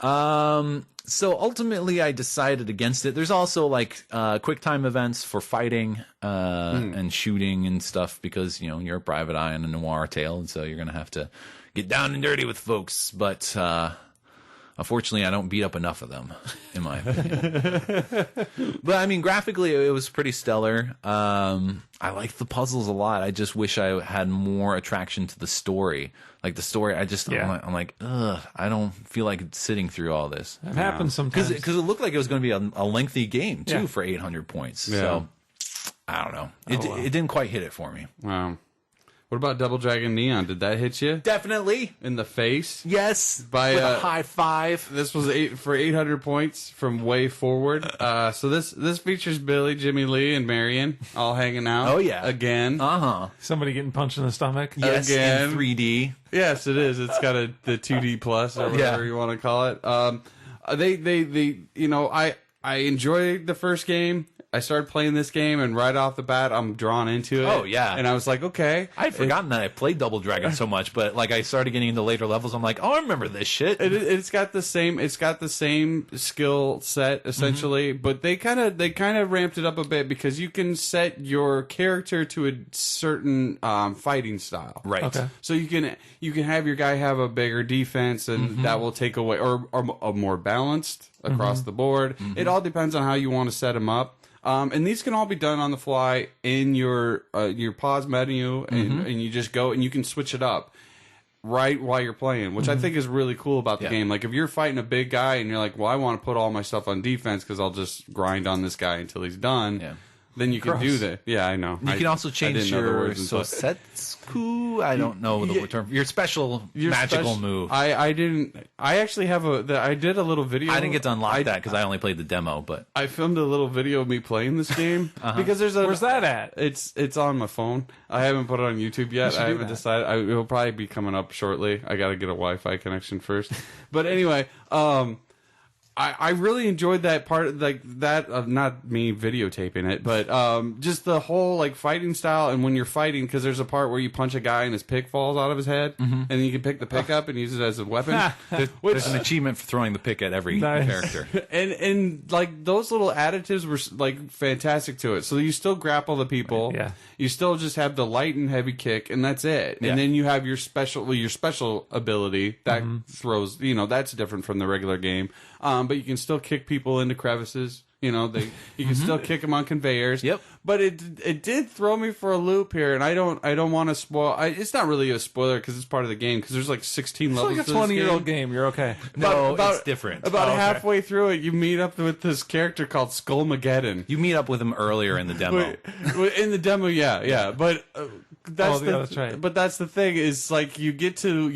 done. So ultimately, I decided against it. There's also like quick time events for fighting and shooting and stuff, because you're a private eye in a noir tale, and so you're gonna have to get down and dirty with folks. But unfortunately, I don't beat up enough of them, in my opinion. But I mean, graphically, it was pretty stellar. I liked the puzzles a lot. I just wish I had more attraction to the story. Like the story, I'm like, ugh, I don't feel like sitting through all this. It happens sometimes. Because it looked like it was going to be a lengthy game, too, Yeah. for 800 points. Yeah. So, I don't know. It didn't quite hit it for me. Wow. What about Double Dragon Neon? Did that hit you Definitely. in the face? Yes. By with a high five. This was 800 points from Way Forward. So this features Billy, Jimmy Lee, and Marion all hanging out. Oh, yeah. Again. Uh-huh. Somebody getting punched in the stomach. Yes, Again. in 3D. Yes, it is. It's got the 2D plus or whatever you want to call it. I enjoyed the first game. I started playing this game, and right off the bat, I'm drawn into it. Oh, yeah. And I was like, okay. I had forgotten that I played Double Dragon so much, but like I started getting into later levels. I'm like, oh, I remember this shit. It's got the same skill set essentially, but they kind of ramped it up a bit, because you can set your character to a certain fighting style. Right. Okay. So you can have your guy have a bigger defense, and that will take away, or a more balanced across the board. It all depends on how you want to set him up. And these can all be done on the fly in your pause menu, and you just go and you can switch it up right while you're playing, which I think is really cool about the game. Like if you're fighting a big guy and you're like, well, I want to put all my stuff on defense because I'll just grind on this guy until he's done. Yeah. Then you can do that. Yeah, I know. You can also change your Sosetsu. I don't know the term. Your magical move. I didn't. I actually have I did a little video. I didn't get to unlock that because I only played the demo. But I filmed a little video of me playing this game because Where's that at? It's on my phone. I haven't put it on YouTube yet. I haven't decided. It'll probably be coming up shortly. I got to get a Wi-Fi connection first. But anyway, I really enjoyed that part, like that of not me videotaping it, but just the whole like fighting style. And when you're fighting, because there's a part where you punch a guy and his pick falls out of his head, and then you can pick the pick up and use it as a weapon. there's an achievement for throwing the pick at every character. And like those little additives were like fantastic to it. So you still grapple the people. Yeah. You still just have the light and heavy kick, and that's it. Yeah. And then you have your special ability that throws. That's different from the regular game. But you can still kick people into crevices. You know, you can still kick them on conveyors. Yep. But it did throw me for a loop here, and I don't want to spoil. It's not really a spoiler because it's part of the game. Because there's like 16 levels. It's like a 20-year-old game. You're okay. No, it's different. About halfway through it, you meet up with this character called Skullmageddon. You meet up with him earlier in the demo. In the demo, yeah. But that's right. But that's the thing is like you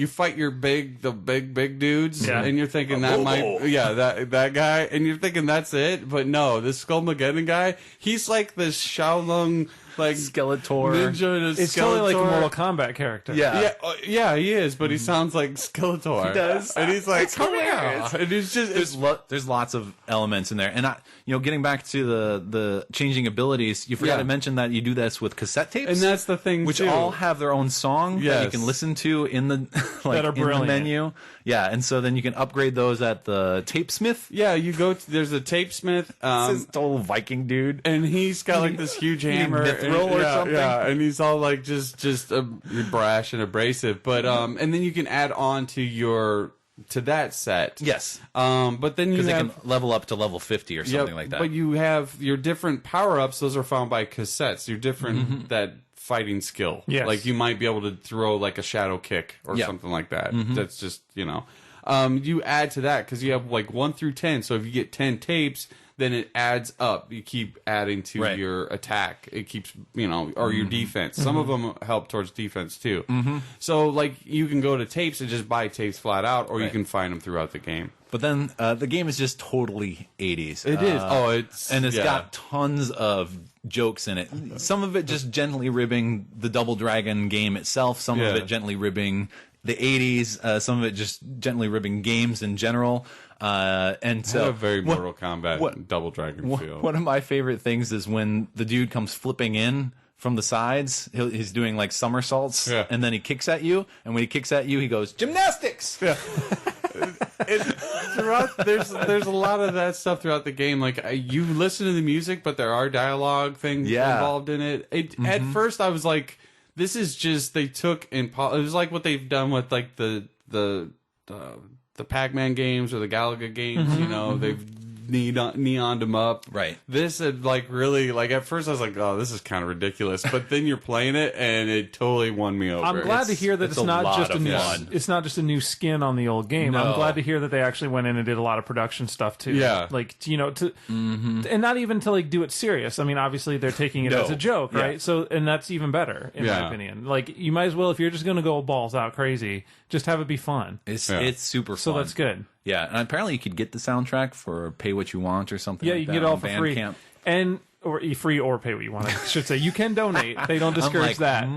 fight the big dudes, and you're thinking that guy, and you're thinking that's it. But no, this Skullmageddon guy, he's like this Shaolin like Skeletor ninja. It's totally like a Mortal Kombat character. Yeah, he is, but he sounds like Skeletor. He does, and he's like, it's hilarious. And it's just there's lots of elements in there, and getting back to the changing abilities, you forgot to mention that you do this with cassette tapes, and that's the thing, which too. all have their own song that you can listen to in the that are in the menu. Yeah, and so then you can upgrade those at the tape smith. Yeah, you go to, there's a tape smith. This total Viking dude, and he's got like this huge hammer or something. Yeah, and he's all like just brash and abrasive. But and then you can add on to that set. Yes. But then because they can level up to level 50 or something like that. But you have your different power ups. Those are found by cassettes. Your different that fighting skill. Yes. Like you might be able to throw like a shadow kick or something like that. That's just you add to that because you have like 1 through 10. So if you get 10 tapes, then it adds up. You keep adding to your attack. It keeps, or your defense. Some of them help towards defense too. So like you can go to tapes and just buy tapes flat out, or you can find them throughout the game. But then the game is just totally 80s. It is. It's got tons of jokes in it. Some of it just gently ribbing the Double Dragon game itself. Some of it gently ribbing the 80s. Some of it just gently ribbing games in general. And so a very Mortal Kombat Double Dragon feel. One of my favorite things is when the dude comes flipping in from the sides. He's doing like somersaults, and then he kicks at you. And when he kicks at you, he goes gymnastics. Yeah. There's a lot of that stuff throughout the game. Like you listen to the music, but there are dialogue things involved in it. At first, I was like, "This is just they took and it was like what they've done with like the Pac-Man games or the Galaga games. They've neoned them up. Right. This had like really like at first I was like, oh, this is kind of ridiculous, but then you're playing it and it totally won me over. I'm glad to hear that it's not just a new it's not just a new skin on the old game. No. I'm glad to hear that they actually went in and did a lot of production stuff too. Yeah. Like and not even to like do it serious. I mean, obviously they're taking it as a joke, right? So and that's even better in my opinion. Like you might as well, if you're just going to go balls out crazy, just have it be fun. It's super fun. So that's good. Yeah, and apparently you could get the soundtrack for pay what you want or something. Yeah, like you can that get it all for free, and or free or pay what you want. I should say you can donate. They don't discourage that.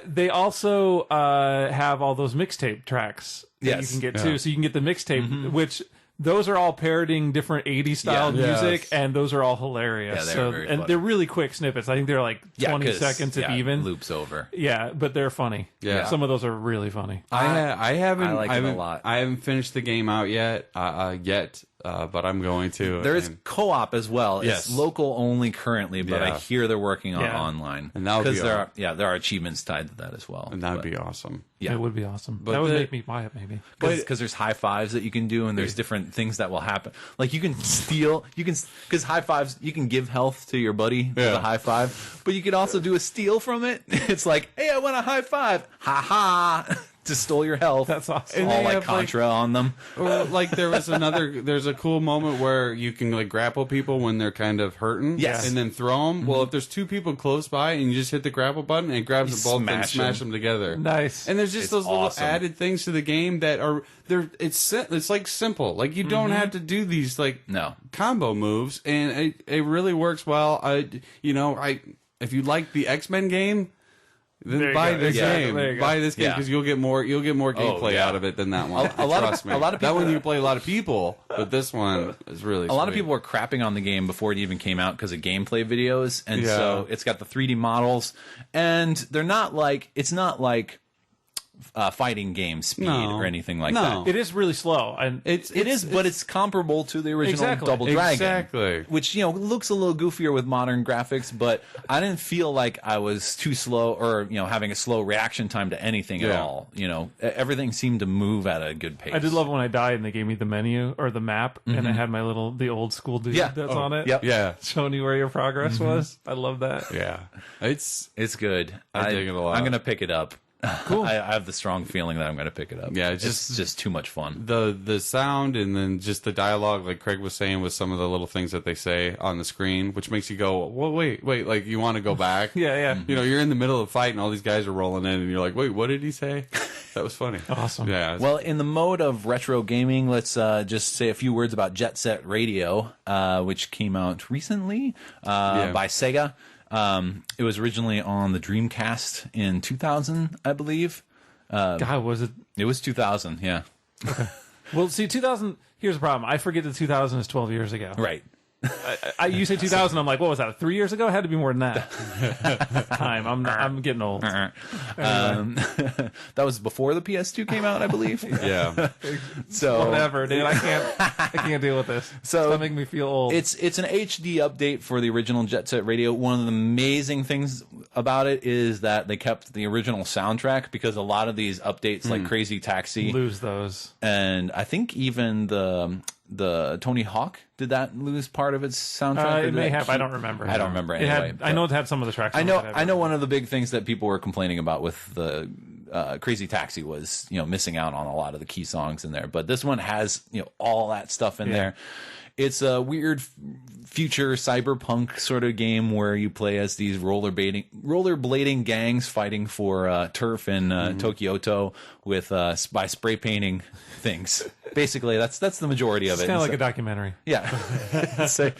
They also have all those mixtape tracks that you can get too. So you can get the mixtape, which those are all parodying different 80s style music, and those are all hilarious. Yeah, they're very funny. They're really quick snippets. I think they're like 20 seconds if even. Loops over. Yeah, but they're funny. Yeah. Some of those are really funny. I like it a lot. I haven't finished the game out yet, but I'm going to. There is co-op as well. Yes. It's local only currently, but I hear they're working on online. And that would be there are achievements tied to that as well. And that would be awesome. Yeah, it would be awesome. But that would make me buy it, maybe. Because there's high fives that you can do, and there's different things that will happen. Like you can steal, because high fives, you can give health to your buddy with a high five, but you can also do a steal from it. It's like, hey, I want a high five, ha ha. Just stole your health. That's awesome. And all like Contra on them. Or like there's a cool moment where you can like grapple people when they're kind of hurting. Yes. And then throw them. Well, if there's two people close by and you just hit the grapple button and it grabs them both and smash them together. Nice. And there's just those little added things to the game that are it's like simple. Like you don't have to do these like combo moves, and it really works well. If you like the X-Men game, then buy this game. Buy this game because you'll get more gameplay out of it than that one. Trust me. A lot of people, that one you play a lot of people, but this one is really. A lot of people were crapping on the game before it even came out because of gameplay videos, and so it's got the 3D models, and they're not like it's not like fighting game speed or anything like that. It is really slow, and It is, but it's comparable to the original Double Dragon, which looks a little goofier with modern graphics. But I didn't feel like I was too slow or having a slow reaction time to anything at all. Everything seemed to move at a good pace. I did love when I died and they gave me the menu or the map, and I had the old school dude that's on it. Yep. Yeah, showing you where your progress was. I love that. Yeah, it's good. I dig it a lot. I'm gonna pick it up. Cool. I have the strong feeling that I'm going to pick it up. Yeah, it's just too much fun. The sound and then just the dialogue, like Craig was saying, with some of the little things that they say on the screen, which makes you go, well, wait, like you want to go back. Yeah. You're in the middle of a fight and all these guys are rolling in, and you're like, wait, what did he say? That was funny. Awesome. Yeah. Well, in the mode of retro gaming, let's just say a few words about Jet Set Radio, which came out recently by Sega. It was originally on the Dreamcast in 2000, I believe. God, was it? It was 2000, yeah. Okay. Well, see, 2000. Here's the problem. I forget that 2000 is 12 years ago. Right. You say 2000, I'm like, what was that? 3 years ago? It had to be more than that. Time. I'm getting old. That was before the PS2 came out, I believe. Yeah. So whatever, dude. I can't deal with this. So that making me feel old. It's an HD update for the original Jet Set Radio. One of the amazing things about it is that they kept the original soundtrack, because a lot of these updates, like Crazy Taxi, lose those, and I think even the Tony Hawk, did that lose part of its soundtrack? It may have. I don't remember. I don't remember anyway. I know it had some of the tracks. I know one of the big things that people were complaining about with the Crazy Taxi was missing out on a lot of the key songs in there. But this one has all that stuff in there. It's a weird future cyberpunk sort of game where you play as these rollerblading gangs fighting for turf in Tokyoto with by spray painting things. Basically, that's the majority of it. It's kind of like a documentary. Yeah. So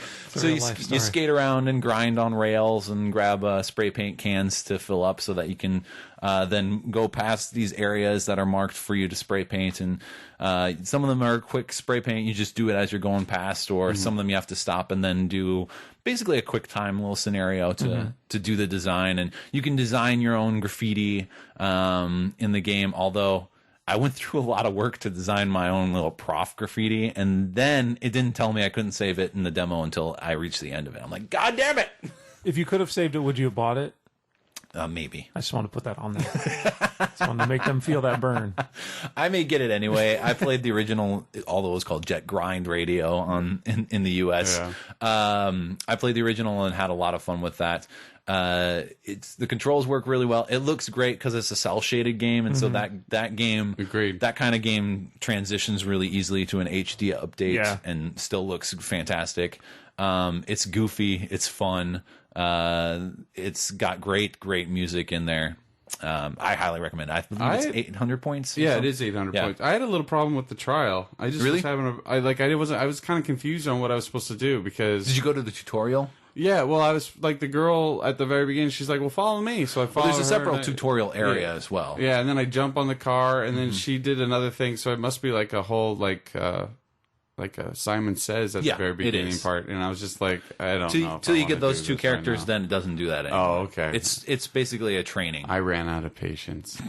you skate around and grind on rails and grab spray paint cans to fill up so that you can then go past these areas that are marked for you to spray paint. And some of them are quick spray paint. You just do it as you're going past, or some of them you have to stop and then do basically a quick time little scenario to do the design. And you can design your own graffiti in the game, although I went through a lot of work to design my own little prof graffiti, and then it didn't tell me I couldn't save it in the demo until I reached the end of it. I'm like, God damn it! If you could have saved it, would you have bought it? Maybe. I just want to put that on there. Just wanted to make them feel that burn. I may get it anyway. I played the original, although it was called Jet Grind Radio in the US. Yeah. I played the original and had a lot of fun with that. The controls work really well. It looks great because it's a cell shaded game, and so that game, agreed, that kind of game transitions really easily to an HD update and still looks fantastic. It's goofy, it's fun, it's got great music in there. I highly recommend it. I believe it's 800 points. Yeah, it is 800 points. I had a little problem with the trial. I just was having I was kind of confused on what I was supposed to do, because did you go to the tutorial? Yeah, well, I was like, the girl at the very beginning, she's like, well, follow me. So I followed her. There's a separate tutorial area as well. Yeah, and then I jump on the car, and then she did another thing. So it must be like a whole, like Simon Says at the very beginning part. And I was just like, I don't know. Till you get those two characters, then it doesn't do that anymore. Oh, okay. It's basically a training. I ran out of patience.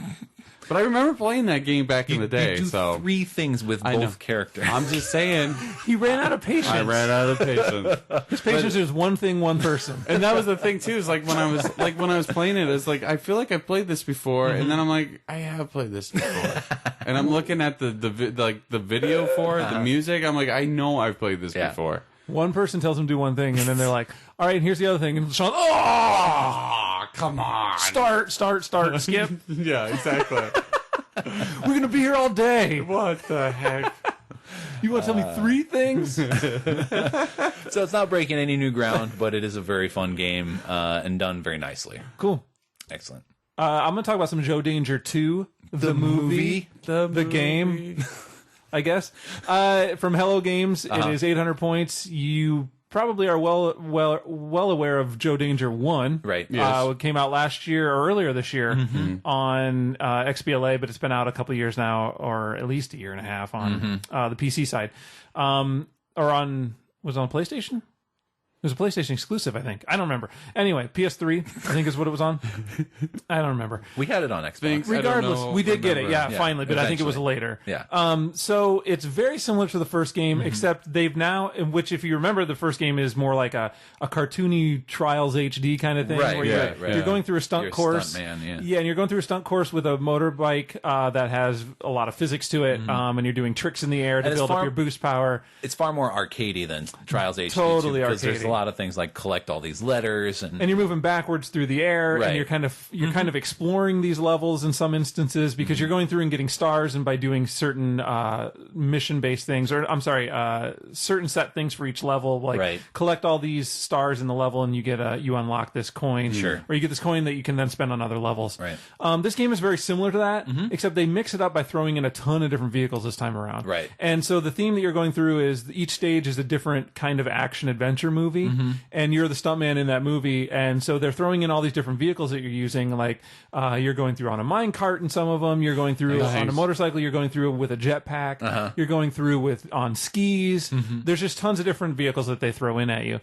But I remember playing that game back in the day. You do 3 things with both characters. I'm just saying. He ran out of patience. I ran out of patience. His patience is one thing, one person. And that was the thing too. Is like when I was playing it, it's like, I feel like I've played this before, and then I'm like, I have played this before. And I'm looking at the video for it, the music. I'm like, I know I've played this before. One person tells him to do one thing, and then they're like, all right, and here's the other thing. And Sean, come on. Start, skip. Yeah, exactly. We're going to be here all day. What the heck? You want to tell me 3 things? So it's not breaking any new ground, but it is a very fun game and done very nicely. Cool. Excellent. I'm going to talk about some Joe Danger 2, the movie, the game, I guess. From Hello Games, it is 800 points. You probably are well aware of Joe Danger 1. Right. Yes. It came out last year or earlier this year on XBLA, but it's been out a couple of years now, or at least a year and a half on the PC side. Was it on PlayStation? It was a PlayStation exclusive, I think. I don't remember. Anyway, PS3, I think is what it was on. I don't remember. We had it on Xbox. Regardless, we did get it, yeah, finally, but eventually. I think it was later. Yeah. So it's very similar to the first game, except they've now, in which if you remember, the first game is more like a cartoony Trials HD kind of thing, Right, where you're going through a stunt course. Stunt man, and you're going through a stunt course with a motorbike that has a lot of physics to it, and you're doing tricks in the air to build up your boost power. It's far more arcadey than Trials HD. Totally because arcadey. There's a lot of things like collect all these letters, and you're moving backwards through the air, Right. and you're kind of exploring these levels in some instances because you're going through and getting stars, and by doing certain mission based things, or I'm sorry, certain set things for each level, like collect all these stars in the level, and you unlock this coin, or you get this coin that you can then spend on other levels. Right. This game is very similar to that, except they mix it up by throwing in a ton of different vehicles this time around. Right. And so the theme that you're going through is each stage is a different kind of action adventure movie, and you're the stuntman in that movie, and so they're throwing in all these different vehicles that you're using, like you're going through on a mine cart in some of them, you're going through on a motorcycle, you're going through with a jetpack, you're going through on skis. There's just tons of different vehicles that they throw in at you.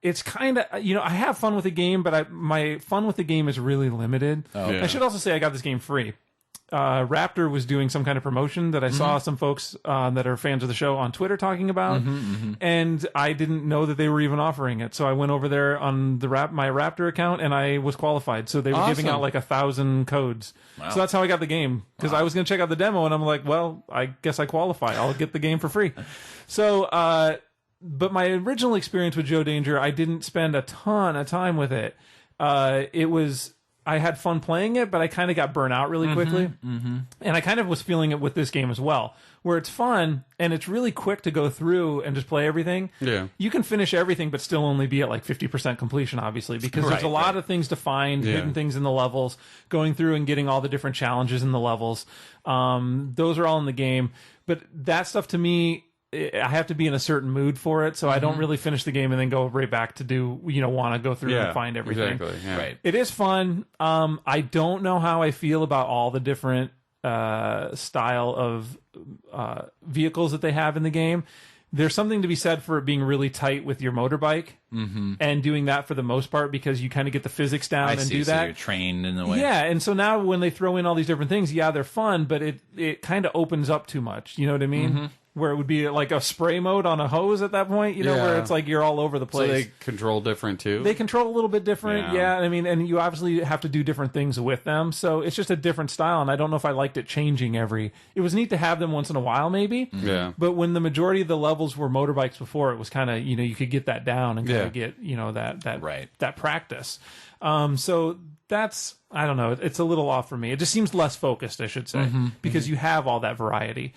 It's kind of, I have fun with the game, but my fun with the game is really limited. I should also say I got this game free. Raptor was doing some kind of promotion that I saw some folks that are fans of the show on Twitter talking about, and I didn't know that they were even offering it. So I went over there on my Raptor account, and I was qualified. So they were giving out like 1,000 codes. Wow. So that's how I got the game, because I was going to check out the demo, and I'm like, well, I guess I qualify. I'll get the game for free. So, but my original experience with Joe Danger, I didn't spend a ton of time with it. I had fun playing it, but I kind of got burnt out really quickly. And I kind of was feeling it with this game as well, where it's fun and it's really quick to go through and just play everything. Yeah. You can finish everything, but still only be at like 50% completion, obviously, because there's a lot of things to find, hidden things in the levels, going through and getting all the different challenges in the levels. Those are all in the game. But that stuff to me, I have to be in a certain mood for it, so I don't really finish the game and then go right back to do, want to go through and find everything. Exactly. Yeah. Right. It is fun. I don't know how I feel about all the different style of vehicles that they have in the game. There's something to be said for it being really tight with your motorbike and doing that for the most part, because you kind of get the physics down and do that. So you're trained in the way. Yeah, and so now when they throw in all these different things, they're fun, but it kind of opens up too much. You know what I mean? Where it would be like a spray mode on a hose at that point, where it's like you're all over the place. So they control different too? They control a little bit different, yeah. I mean, and you obviously have to do different things with them, so it's just a different style, and I don't know if I liked it changing It was neat to have them once in a while, maybe. Yeah. But when the majority of the levels were motorbikes before, it was kind of, you could get that down and kind of get, that practice. So that's, I don't know, it's a little off for me. It just seems less focused, I should say, because you have all that variety,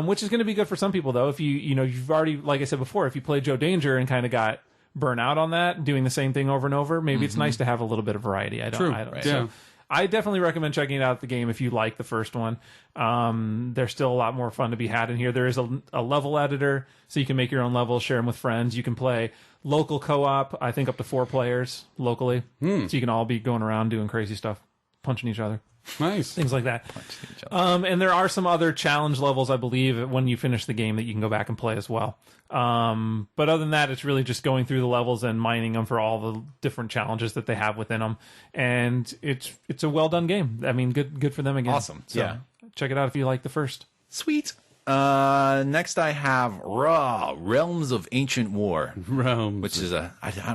which is going to be good for some people, though. If you've already, like I said before, if you play Joe Danger and kind of got burnt out on that, doing the same thing over and over, maybe it's nice to have a little bit of variety. So I definitely recommend checking out the game if you like the first one. There's still a lot more fun to be had in here. There is a level editor, so you can make your own levels, share them with friends. You can play local co-op, I think up to 4 players locally. So you can all be going around doing crazy stuff, punching each other. Nice. Things like that. And there are some other challenge levels, I believe, when you finish the game that you can go back and play as well. But other than that, it's really just going through the levels and mining them for all the different challenges that they have within them. And it's a well done game. I mean, good for them again. Awesome. So check it out if you like the first. Sweet. Next I have Realms of Ancient War. Realms. Which is I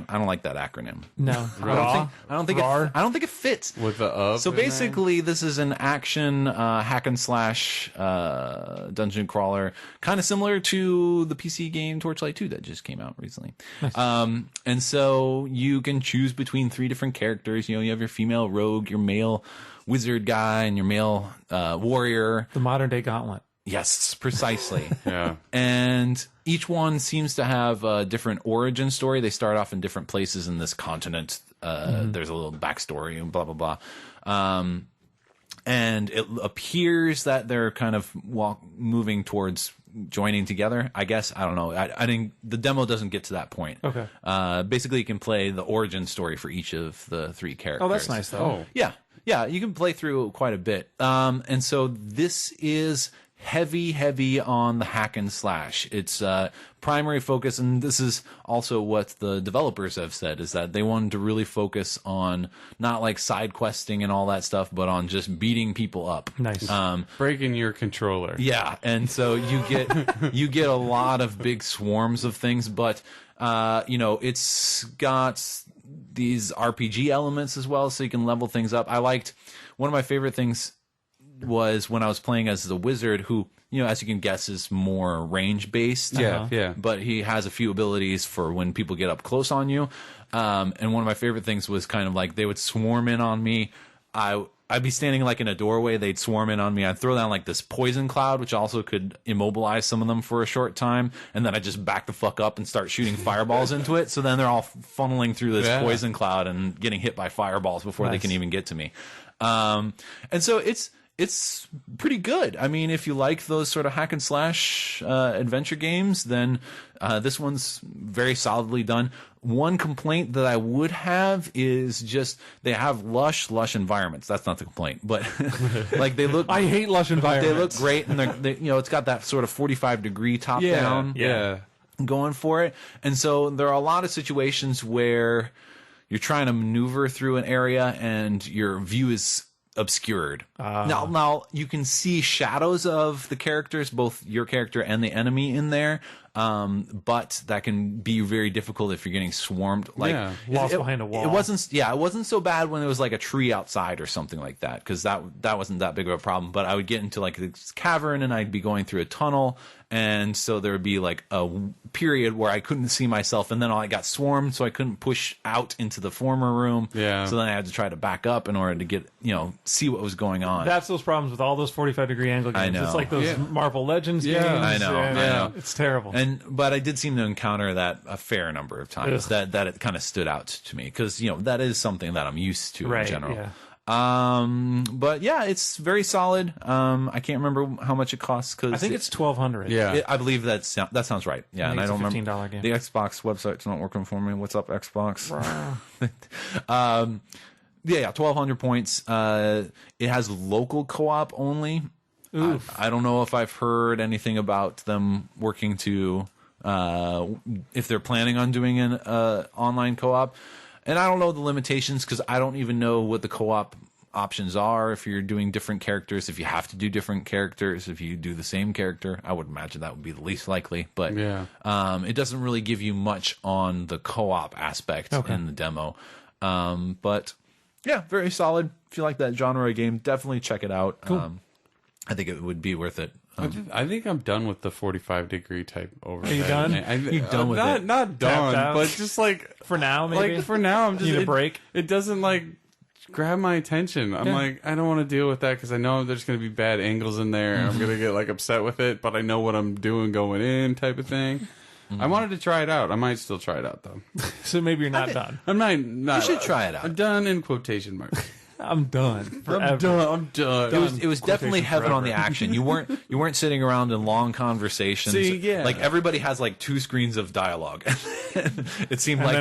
don't like that acronym. No. I don't think it fits. With the up. So basically this is an action hack and slash dungeon crawler, kind of similar to the PC game Torchlight 2 that just came out recently. Nice. And so you can choose between 3 different characters. You have your female rogue, your male wizard guy, and your male warrior. The modern day gauntlet. Yes, precisely. Yeah. And each one seems to have a different origin story. They start off in different places in this continent. There's a little backstory and blah, blah, blah. And it appears that they're kind of moving towards joining together, I guess. I don't know. I think the demo doesn't get to that point. Okay. Basically, you can play the origin story for each of the 3 characters. Oh, that's nice, though. Yeah. Yeah, you can play through quite a bit. And so this is heavy on the hack and slash. Its primary focus, and this is also what the developers have said, is that they wanted to really focus on not like side questing and all that stuff, but on just beating people up. Nice. Breaking your controller. Yeah, and so you get a lot of big swarms of things, but it's got these RPG elements as well, so you can level things up. I liked one of my favorite things was when I was playing as the wizard, who, as you can guess, is more range based. Yeah. But he has a few abilities for when people get up close on you. And one of my favorite things was kind of like they would swarm in on me. I'd be standing like in a doorway. They'd swarm in on me. I'd throw down like this poison cloud, which also could immobilize some of them for a short time. And then I'd just back the fuck up and start shooting fireballs into it. So then they're all funneling through this poison cloud and getting hit by fireballs before they can even get to me. And so it's pretty good. I mean, if you like those sort of hack and slash adventure games, then this one's very solidly done. One complaint that I would have is just they have lush environments. That's not the complaint, but like they look. I hate lush environments. They look great, and they it's got that sort of 45-degree top down. Yeah. Going for it. And so there are a lot of situations where you're trying to maneuver through an area and your view is obscured. Now you can see shadows of the characters, both your character and the enemy in there, but that can be very difficult if you're getting swarmed. Like lost behind a wall. It wasn't so bad when there was like a tree outside or something like that, because that wasn't that big of a problem. But I would get into like this cavern and I'd be going through a tunnel, and so there would be like a period where I couldn't see myself, and then I got swarmed, so I couldn't push out into the former room. Yeah. So then I had to try to back up in order to get see what was going on. That's those problems with all those 45-degree angle games. I know. It's like those Marvel Legends games. I know. It's terrible. But I did seem to encounter that a fair number of times. That it kind of stood out to me, because that is something that I'm used to in general. Yeah. But yeah, it's very solid. I can't remember how much it costs, because I think it's $1,200. Yeah. I believe that sounds right. Yeah, and I don't remember. $15 game. The Xbox website's not working for me. What's up, Xbox? Yeah, 1,200 points. It has local co-op only. I don't know if I've heard anything about them working to if they're planning on doing an online co-op. And I don't know the limitations, because I don't even know what the co-op options are. If you're doing different characters, if you have to do different characters, if you do the same character, I would imagine that would be the least likely. But it doesn't really give you much on the co-op aspect in the demo. But yeah, very solid. If you like that genre of game, definitely check it out. Cool. I think it would be worth it. I think I'm done with the 45-degree type overhead. Are you done? You're done with it? Not done, but just like for now, maybe. Like for now, I'm just need a break. It doesn't like grab my attention. I'm like, I don't want to deal with that, because I know there's going to be bad angles in there, and I'm going to get like upset with it. But I know what I'm doing going in, type of thing. I wanted to try it out. I might still try it out though. So maybe you're not done. I'm not. You should try it out. I'm done in quotation marks. I'm done. Forever. I'm done. It was definitely heaven on the action. You weren't sitting around in long conversations. See, yeah. Like everybody has like 2 screens of dialogue. It seemed like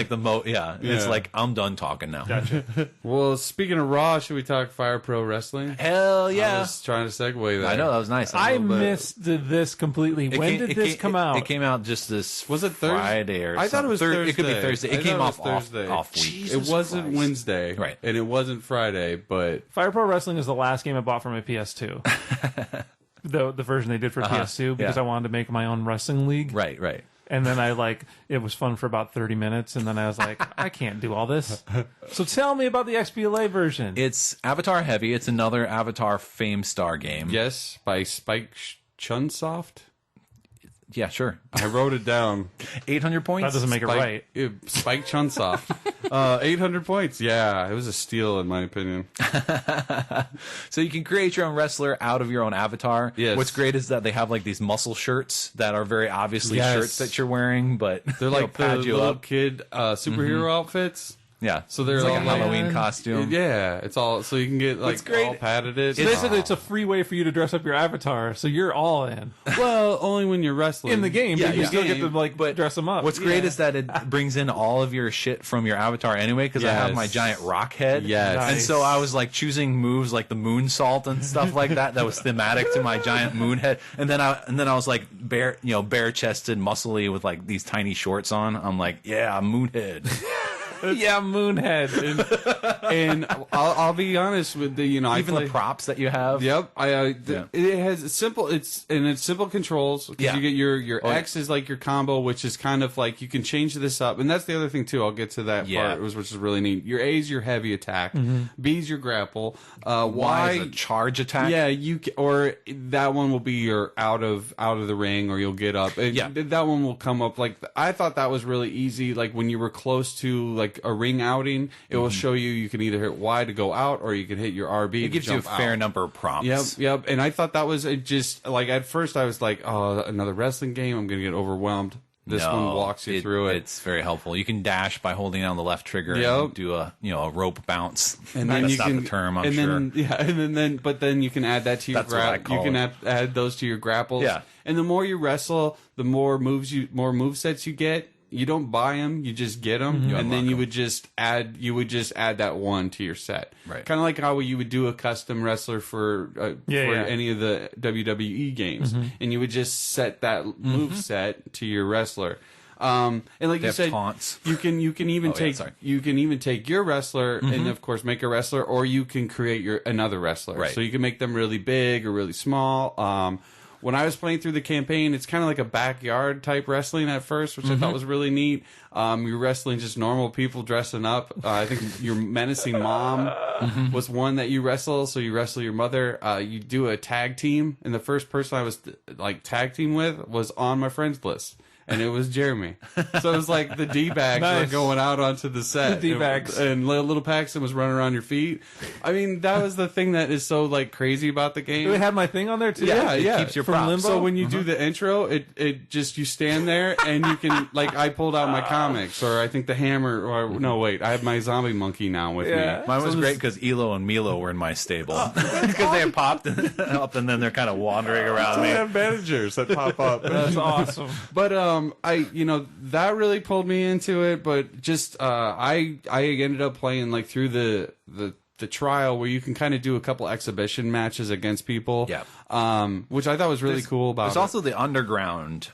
the It's like, I'm done talking now. Gotcha. Well, speaking of Raw, should we talk Fire Pro Wrestling? Hell yeah! I was trying to segue that. I know, that was nice. I missed this completely. When did this come out? It came out just this. Was it Thursday? Friday or I thought it was Thursday. It could be Thursday. It came off Thursday. Off week. Jesus, it wasn't Christ. Wednesday, Right? And it wasn't Friday, but Fire Pro Wrestling is the last game I bought for my PS2. the version they did for PS2, because I wanted to make my own wrestling league. Right. And then it was fun for about 30 minutes, and then I was like, I can't do all this. So tell me about the XBLA version. It's Avatar heavy. It's another Avatar Fame Star game. yes, by Spike Chunsoft. Yeah, sure. I wrote it down. 800 points? That doesn't make it right. Spike Chunsoft. 800 points. Yeah, it was a steal in my opinion. So you can create your own wrestler out of your own avatar. Yes. What's great is that they have like these muscle shirts that are very obviously shirts that you're wearing, but They're like the pad you little up. kid superhero outfits. Yeah. So they're it's like all a Halloween costume. Yeah, it's all so you can get like all padded. So basically, it's a free way for you to dress up your avatar, so you're all in. Well, only when you're wrestling In the game, but you still get to like dress them up. What's great is that it brings in all of your shit from your avatar anyway, because I have my giant rock head. Yes. And so I was like choosing moves like the moonsault and stuff like that was thematic to my giant moon head. And then I was like bare chested, muscly with like these tiny shorts on. I'm like, yeah, moonhead. Yeah, Moonhead. And I'll be honest with the Even the props that you have. Yep, it has simple. It's simple controls. Because you get your X is like your combo, which is kind of like you can change this up, and that's the other thing too. I'll get to that part, which is really neat. Your A is your heavy attack, B is your grapple, Y is a charge attack. Yeah, or that one will be your out of the ring, or you'll get up. That one will come up. Like I thought that was really easy. Like when you were close to like a ring outing, it will show you can either hit Y to go out, or you can hit your RB. It gives you a fair number of prompts. Yep. And I thought that was just like at first I was like, oh, another wrestling game. I'm gonna get overwhelmed. This one walks you through it. It's very helpful. You can dash by holding down the left trigger and do a rope bounce. And then you can the term, I'm sure. But then you can add that to your grapple. You can add those to your grapples. Yeah. And the more you wrestle, the more move sets you get. You don't buy them, you just get them, and then you would just add that one to your set. Right. Kind of like how you would do a custom wrestler for any of the WWE games, and you would just set that move set to your wrestler. And like you said, taunts. you can even take your wrestler and of course make a wrestler, or you can create another wrestler. Right. So you can make them really big or really small. When I was playing through the campaign, it's kind of like a backyard type wrestling at first, which I thought was really neat. You're wrestling just normal people dressing up. I think your menacing mom was one that you wrestle. So you wrestle your mother. You do a tag team, and the first person I was like tag team with was on my friends list. And it was Jeremy. So it was like the D-bags were going out onto the set. The D-bags. And little Paxton was running around your feet. I mean, that was the thing that is so like crazy about the game. It had my thing on there too. Yeah, it keeps your props. Limbo. So when you do the intro, it just, you stand there and you can, like, I pulled out my comics, or I think the hammer, or no, wait, I have my zombie monkey now with me. Mine was great because Elo and Milo were in my stable. Because they had popped up and then they're kind of wandering around me. They have managers that pop up. That's awesome. But that really pulled me into it. But just I ended up playing like through the trial where you can kind of do a couple exhibition matches against people. Yeah. Which I thought was really cool about There's also the underground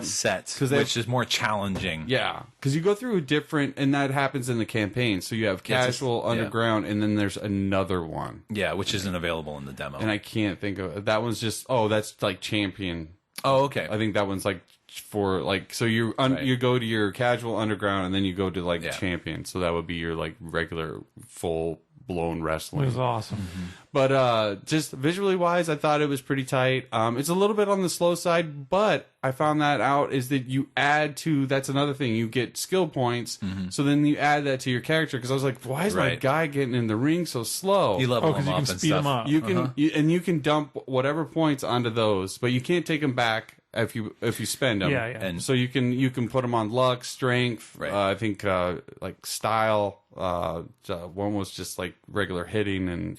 set, which is more challenging. Yeah, because you go through a different, and that happens in the campaign. So you have casual, underground, and then there's another one. Yeah, which isn't available in the demo. And I can't think of it. That one's just, that's like champion. Oh, okay. I think that one's like for like, so you go to your casual underground, and then you go to like champion. So that would be your like regular full blown wrestling. It was awesome. But just visually wise, I thought it was pretty tight. It's a little bit on the slow side, but I found that out is that you add to, that's another thing, you get skill points. So then you add that to your character, because I was like, why is my guy getting in the ring so slow? You level him you up can and speed stuff. him up. You can you can dump whatever points onto those, but you can't take them back if you spend them. Yeah. And so you can put them on luck, strength. Right. I think like style. One was just like regular hitting, and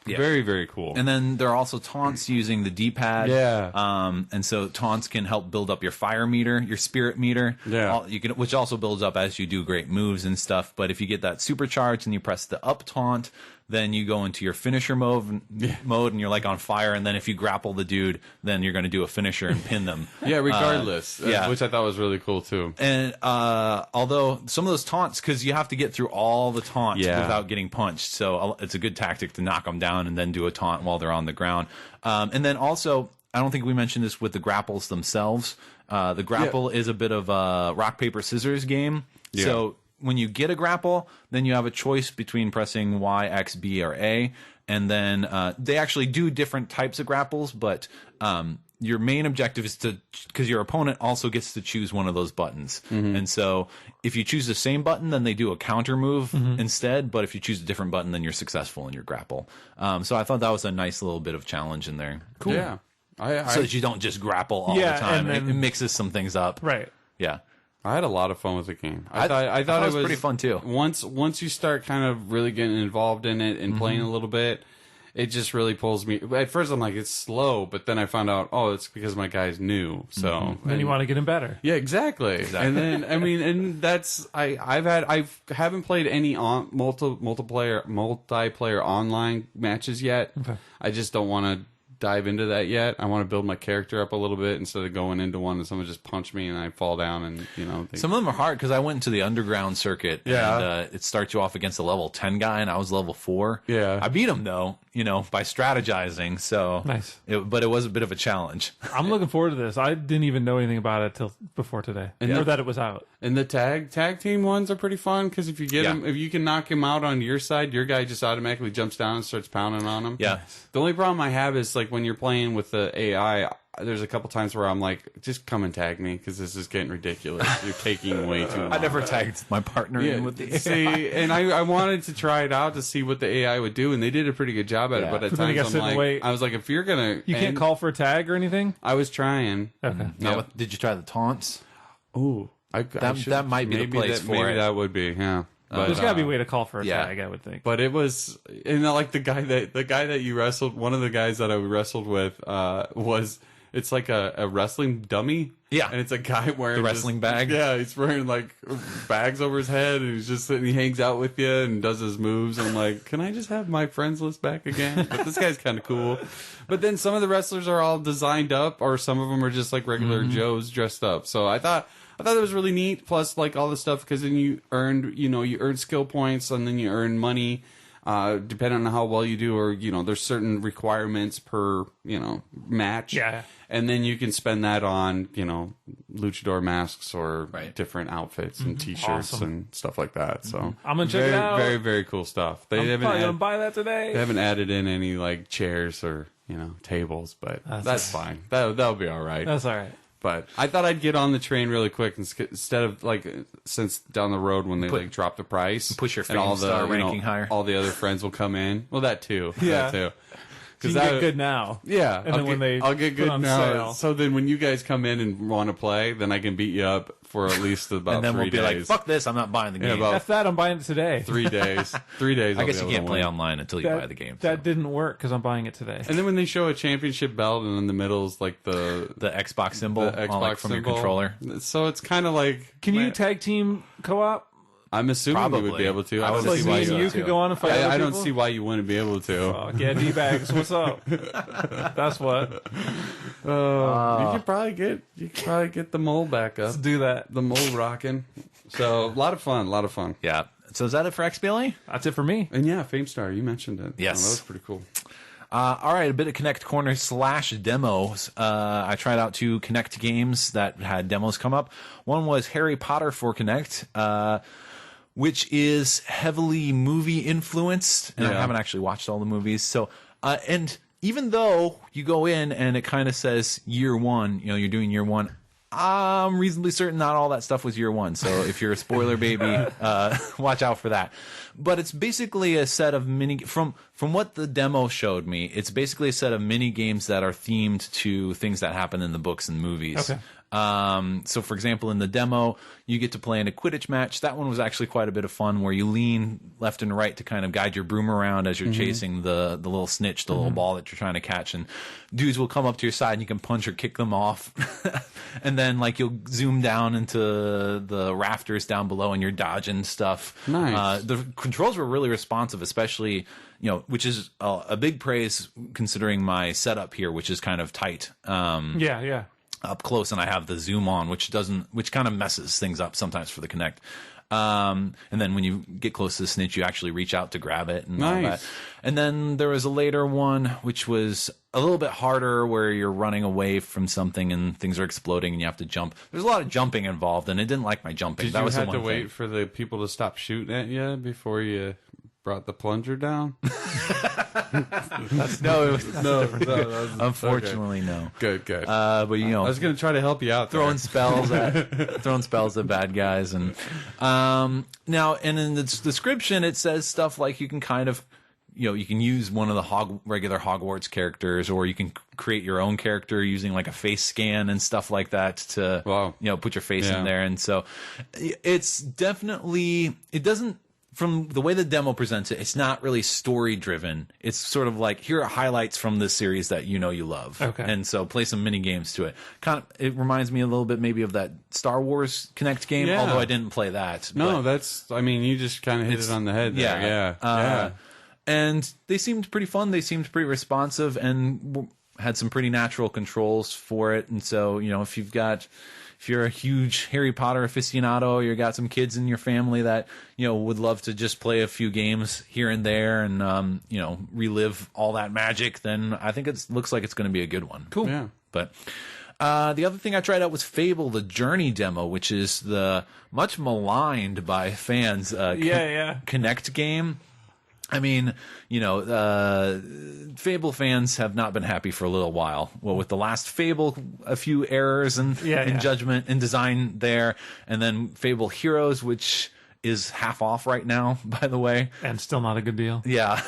very, very cool. And then there are also taunts using the D-pad. Yeah. And so taunts can help build up your fire meter, your spirit meter. Yeah. Which also builds up as you do great moves and stuff. But if you get that supercharge and you press the up taunt, then you go into your finisher mode and you're like on fire. And then if you grapple the dude, then you're going to do a finisher and pin them. Regardless. Which I thought was really cool too. And although some of those taunts, because you have to get through all the taunts without getting punched, so it's a good tactic to knock them down and then do a taunt while they're on the ground. And then also, I don't think we mentioned this with the grapples themselves. The grapple is a bit of a rock, paper, scissors game. Yeah. So when you get a grapple, then you have a choice between pressing Y, X, B, or A. And then they actually do different types of grapples, but your main objective is to, because your opponent also gets to choose one of those buttons. And so if you choose the same button, then they do a counter move instead. But if you choose a different button, then you're successful in your grapple. So I thought that was a nice little bit of challenge in there. Cool. Yeah. So that you don't just grapple all the time. It mixes some things up. Right. Yeah. I had a lot of fun with the game. I thought it was pretty fun too. Once you start kind of really getting involved in it and playing a little bit, it just really pulls me. At first, I'm like, it's slow, but then I found out, oh, it's because my guy's new. So then you want to get him better. Yeah, exactly. And then I mean, and that's I haven't played any multiplayer online matches yet. Okay. I just don't want to dive into that yet. I want to build my character up a little bit instead of going into one and someone just punch me and I fall down and some of them are hard because I went into the underground circuit and it starts you off against a level 10 guy and I was level 4. Yeah, I beat him though, by strategizing. So nice, but it was a bit of a challenge. I'm looking forward to this. I didn't even know anything about it till before today, or that it was out. And the tag team ones are pretty fun because if you get him, if you can knock him out on your side, your guy just automatically jumps down and starts pounding on him. Yeah. The only problem I have is like when you're playing with the AI, there's a couple times where I'm like, just come and tag me because this is getting ridiculous. You're taking way too long. I never tagged my partner in with the AI. See, and I wanted to try it out to see what the AI would do, and they did a pretty good job at it. But at times I'm like, I was like, if you're gonna, you can't call for a tag or anything. I was trying. Okay. Now, did you try the taunts? Ooh, that might be the place for it. Maybe that would be, yeah. But there's got to be a way to call for a tag, I would think. But it was, and like the guy that you wrestled, one of the guys that I wrestled with was, it's like a wrestling dummy. Yeah. And it's a guy wearing the wrestling bag. Yeah, he's wearing like bags over his head and he's just sitting, he hangs out with you and does his moves. And I'm like, can I just have my friends list back again? But this guy's kind of cool. But then some of the wrestlers are all designed up, or some of them are just like regular Joes dressed up. So I thought it was really neat. Plus, like all the stuff, because then you earn skill points and then you earn money, depending on how well you do, or there's certain requirements per match. Yeah. And then you can spend that on luchador masks or different outfits and T-shirts and stuff like that. So I'm gonna check it out. Very, very cool stuff. I'm probably gonna buy that today. They haven't added in any like chairs or tables, but that's fine. That'll be all right. That's all right. But I thought I'd get on the train really quick instead of since down the road when they drop the price, push your Fame Star ranking higher. All the other friends will come in. Well, that too. Yeah. That too. Because you get good now. Yeah. And then I'll get good now. Sale. So then when you guys come in and want to play, then I can beat you up for at least about 3 days. And then we'll be like, fuck this, I'm not buying the game. F that, I'm buying it today. 3 days. 3 days. I guess you can't play online until you buy the game. That didn't work because I'm buying it today. And then when they show a championship belt and in the middle is like the Xbox symbol from your controller. So it's kind of like... Can you tag team co-op? I'm assuming you would be able to. I don't see why you could go on and fight. I don't see why you wouldn't be able to. Oh, yeah, D-bags. What's up? That's what. You could probably get the mole back up. Let's do that. The mole rocking. So a lot of fun. Yeah. So is that it for XBLA? That's it for me. And yeah, Fame Star, you mentioned it. Yes, that was pretty cool. All right, a bit of Kinect Corner / demos. I tried out 2 Kinect games that had demos come up. One was Harry Potter for Kinect, which is heavily movie influenced, and I haven't actually watched all the movies. So, and even though you go in and it kind of says year 1, you're doing year 1. I'm reasonably certain not all that stuff was year 1. So if you're a spoiler baby, watch out for that. But it's basically a set of from what the demo showed me, it's basically a set of mini games that are themed to things that happen in the books and movies. Okay. So for example, in the demo, you get to play in a Quidditch match. That one was actually quite a bit of fun, where you lean left and right to kind of guide your broom around as you're chasing the little snitch, the little ball that you're trying to catch, and dudes will come up to your side and you can punch or kick them off. And then you'll zoom down into the rafters down below and you're dodging stuff. Nice. The controls were really responsive, especially, which is a big praise considering my setup here, which is kind of tight. Yeah. Up close, and I have the zoom on, which kind of messes things up sometimes for the Kinect. And then when you get close to the snitch, you actually reach out to grab it and all that. And then there was a later one which was a little bit harder, where you're running away from something and things are exploding and you have to jump. There's a lot of jumping involved, and it didn't like my jumping. Did that you was have the to one wait thing. for the people to stop shooting at you before you brought the plunger down? No, no. Unfortunately, no. Good. But I was going to try to help you out. Throwing spells at bad guys, and now, and in the description it says stuff like you can kind of you can use one of the regular Hogwarts characters, or you can create your own character using like a face scan and stuff like that to put your face in there. And so it's definitely, it doesn't, from the way the demo presents it, it's not really story driven. It's sort of like, here are highlights from this series that you love. Okay. And so play some mini games to it. It reminds me a little bit maybe of that Star Wars Kinect game, although I didn't play that. No, you just kind of hit it on the head there. Yeah. And they seemed pretty fun. They seemed pretty responsive and had some pretty natural controls for it. And so, if you're a huge Harry Potter aficionado, or you got some kids in your family that, would love to just play a few games here and there and, relive all that magic, then I think it looks like it's going to be a good one. Cool. Yeah. But the other thing I tried out was Fable, the Journey demo, which is the much maligned by fans Kinect game. I mean, Fable fans have not been happy for a little while. Well, with the last Fable, a few errors in judgment and design there, and then Fable Heroes, which is half off right now, by the way, and still not a good deal. Yeah,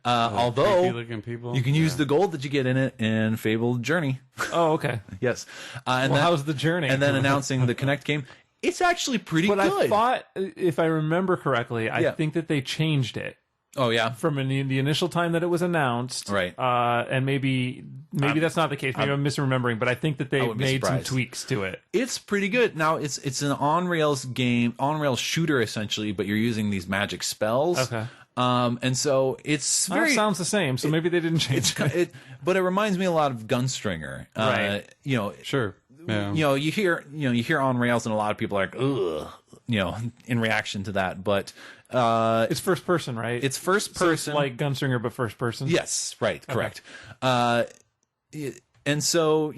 although you can use the gold that you get in it in Fable Journey. Oh, okay. Yes. How's the Journey? And then announcing the Kinect game. It's actually pretty good. I thought, if I remember correctly, I think that they changed it. Oh yeah, from the initial time that it was announced, right? And maybe that's not the case. Maybe I'm misremembering, but I think that they made some tweaks to it. It's pretty good. Now it's an on rails game, on rails shooter essentially, but you're using these magic spells. Okay. And so it's very sounds the same. So maybe they didn't change it. But it reminds me a lot of Gunstringer. Right. Sure. Yeah. You hear on rails, and a lot of people are like, ugh, in reaction to that, but. It's first person, right? It's first person, so it's like Gunstringer, but first person. Yes, right, correct. And so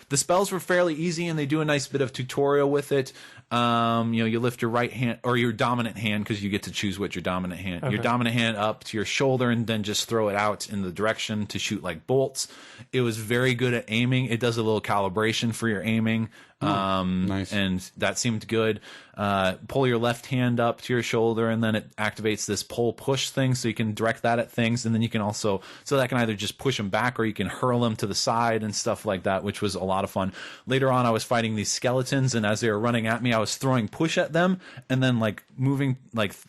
the spells were fairly easy, and they do a nice bit of tutorial with it. You lift your right hand or your dominant hand, because you get to choose what your dominant hand. Your dominant hand up to your shoulder, and then just throw it out in the direction to shoot like bolts. It was very good at aiming. It does a little calibration for your aiming. Nice. And that seemed good. Pull your left hand up to your shoulder, and then it activates this pull push thing, so you can direct that at things, and then you can also, so that can either just push them back, or you can hurl them to the side and stuff like that, which was a lot of fun. Later on, I was fighting these skeletons, and as they were running at me, I was throwing push at them, and then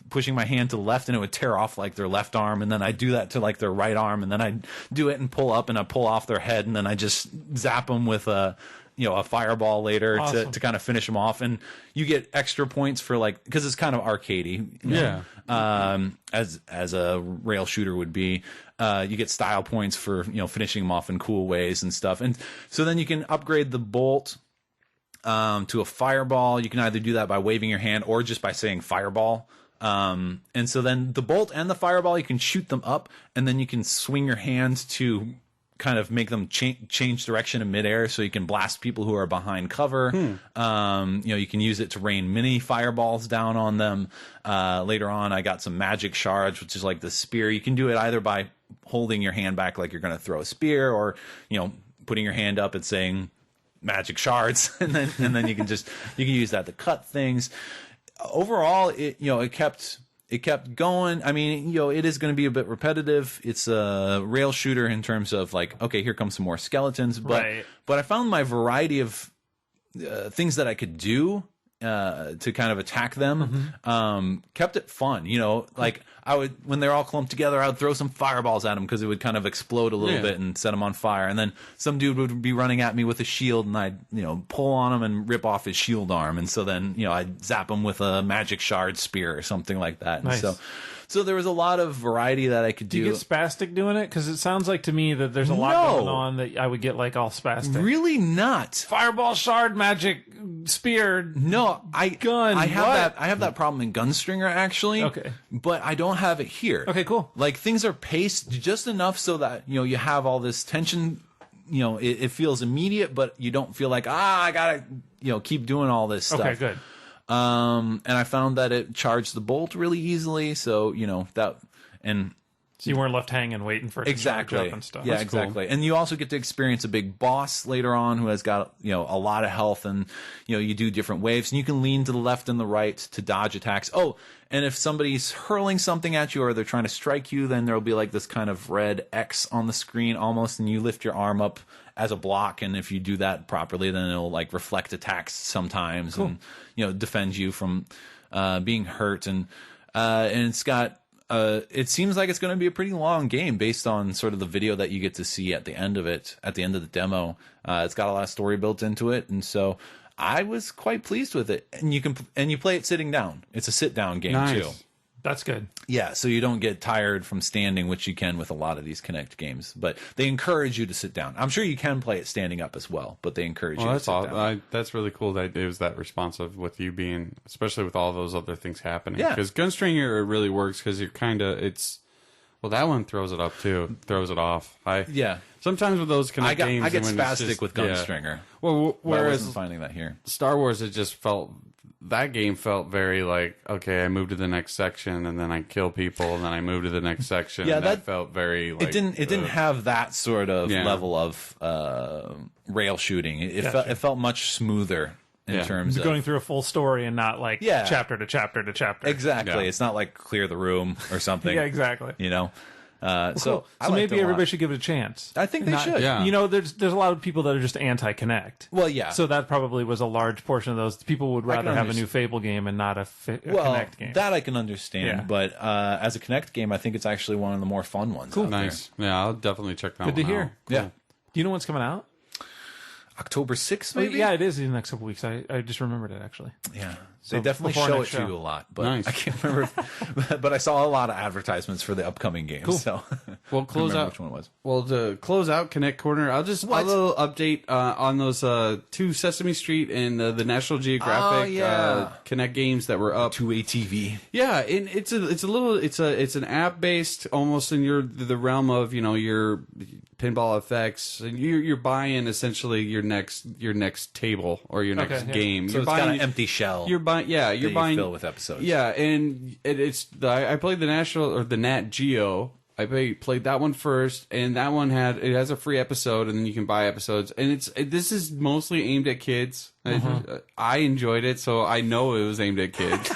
pushing my hand to the left, and it would tear off like their left arm, and then I do that to like their right arm, and then I do it and pull up, and I pull off their head, and then I just zap them with a fireball later to kind of finish them off. And you get extra points for because it's kind of arcadey. As a rail shooter would be, you get style points for, finishing them off in cool ways and stuff. And so then you can upgrade the bolt, to a fireball. You can either do that by waving your hand or just by saying fireball. And so then the bolt and the fireball, you can shoot them up, and then you can swing your hand to kind of make them change direction in midair, so you can blast people who are behind cover. You can use it to rain mini fireballs down on them. Later on, I got some magic shards, which is like the spear. You can do it either by holding your hand back like you're going to throw a spear, or putting your hand up and saying magic shards, and then you can use that to cut things. Overall, it kept going. I mean, it is going to be a bit repetitive. It's a rail shooter in terms of okay, here comes some more skeletons. But I found my variety of things that I could do to kind of attack them kept it fun. I would, when they're all clumped together, I would throw some fireballs at them, because it would kind of explode a little bit and set them on fire. And then some dude would be running at me with a shield, and I'd pull on him and rip off his shield arm. And so then I'd zap him with a magic shard spear or something like that. Nice. And so there was a lot of variety that I could do. Do you get spastic doing it? Because it sounds like to me that there's a lot going on that I would get all spastic. Really not. Fireball, shard, magic, spear. No, I have have that problem in Gunstringer, actually. Okay. But I don't have it here. Okay, cool. Things are paced just enough so that you have all this tension. It feels immediate, but you don't feel like I gotta keep doing all this stuff. Okay, good. And I found that it charged the bolt really easily, so that, and So you weren't left hanging waiting for it to charge up and stuff. Yeah, That's exactly. And you also get to experience a big boss later on who has got, you know, a lot of health, and, you know, you do different waves, and you can lean to the left and the right to dodge attacks. Oh, and if somebody's hurling something at you or they're trying to strike you, then there'll be like this kind of red X on the screen almost, and you lift your arm up as a block, and if you do that properly, then it'll like reflect attacks sometimes and, you know, defend you from being hurt. And it's got it seems like it's going to be a pretty long game based on sort of the video that you get to see at the end of it, at the end of the demo. It's got a lot of story built into it, and so I was quite pleased with it. And you play it sitting down. It's a sit down game too. That's good. Yeah, so you don't get tired from standing, which you can with a lot of these Kinect games. But they encourage you to sit down. I'm sure you can play it standing up as well, but they encourage you to sit down. That's really cool that it was that responsive with you being, especially with all those other things happening. Yeah. Because Gunstringer, it really works because you're kind of, well, that one throws it up too, throws it off. Sometimes with those Kinect games, I get spastic with Gunstringer. Yeah. Well, whereas I wasn't finding that here. Star Wars, it just felt, that game felt very like, okay, I move to the next section and then I kill people and then I move to the next section. Yeah, that felt very like, it didn't have that sort of level of rail shooting. It felt much smoother in terms of going through a full story and not like chapter to chapter to chapter. Exactly. Yeah. It's not like clear the room or something. Yeah, exactly. You know. So maybe everybody should give it a chance. I think they should. Yeah. You know, there's a lot of people that are just anti-Kinect. Well, yeah. So that probably was a large portion of those. People would rather have a new Fable game and not a Kinect game. That I can understand. Yeah. But as a Kinect game, I think it's actually one of the more fun ones. Cool. Out nice. there. Yeah, I'll definitely check that one out. Good to hear. Cool. Yeah. Do you know what's coming out? October 6th, maybe? Yeah, it is in the next couple weeks. I just remembered it, actually. Yeah. So they definitely before show it next to show. you a lot, but Nice. I can't remember. But I saw a lot of advertisements for the upcoming games. Cool. So We'll close out which one it was. Well, to close out Kinect Corner, I'll just a little update on those two Sesame Street and the National Geographic Kinect games that were up. 2 ATV. Yeah, and it's an app based, almost in the realm of, you know, your pinball effects, and you're buying essentially your next table or your next game. So you're it's buying got an empty shell. You're buying, yeah, you're buying fill with episodes. Yeah, and I played the National or the Nat Geo. I played that one first, and that one has a free episode, and then you can buy episodes. And this is mostly aimed at kids. I enjoyed it, so I know it was aimed at kids.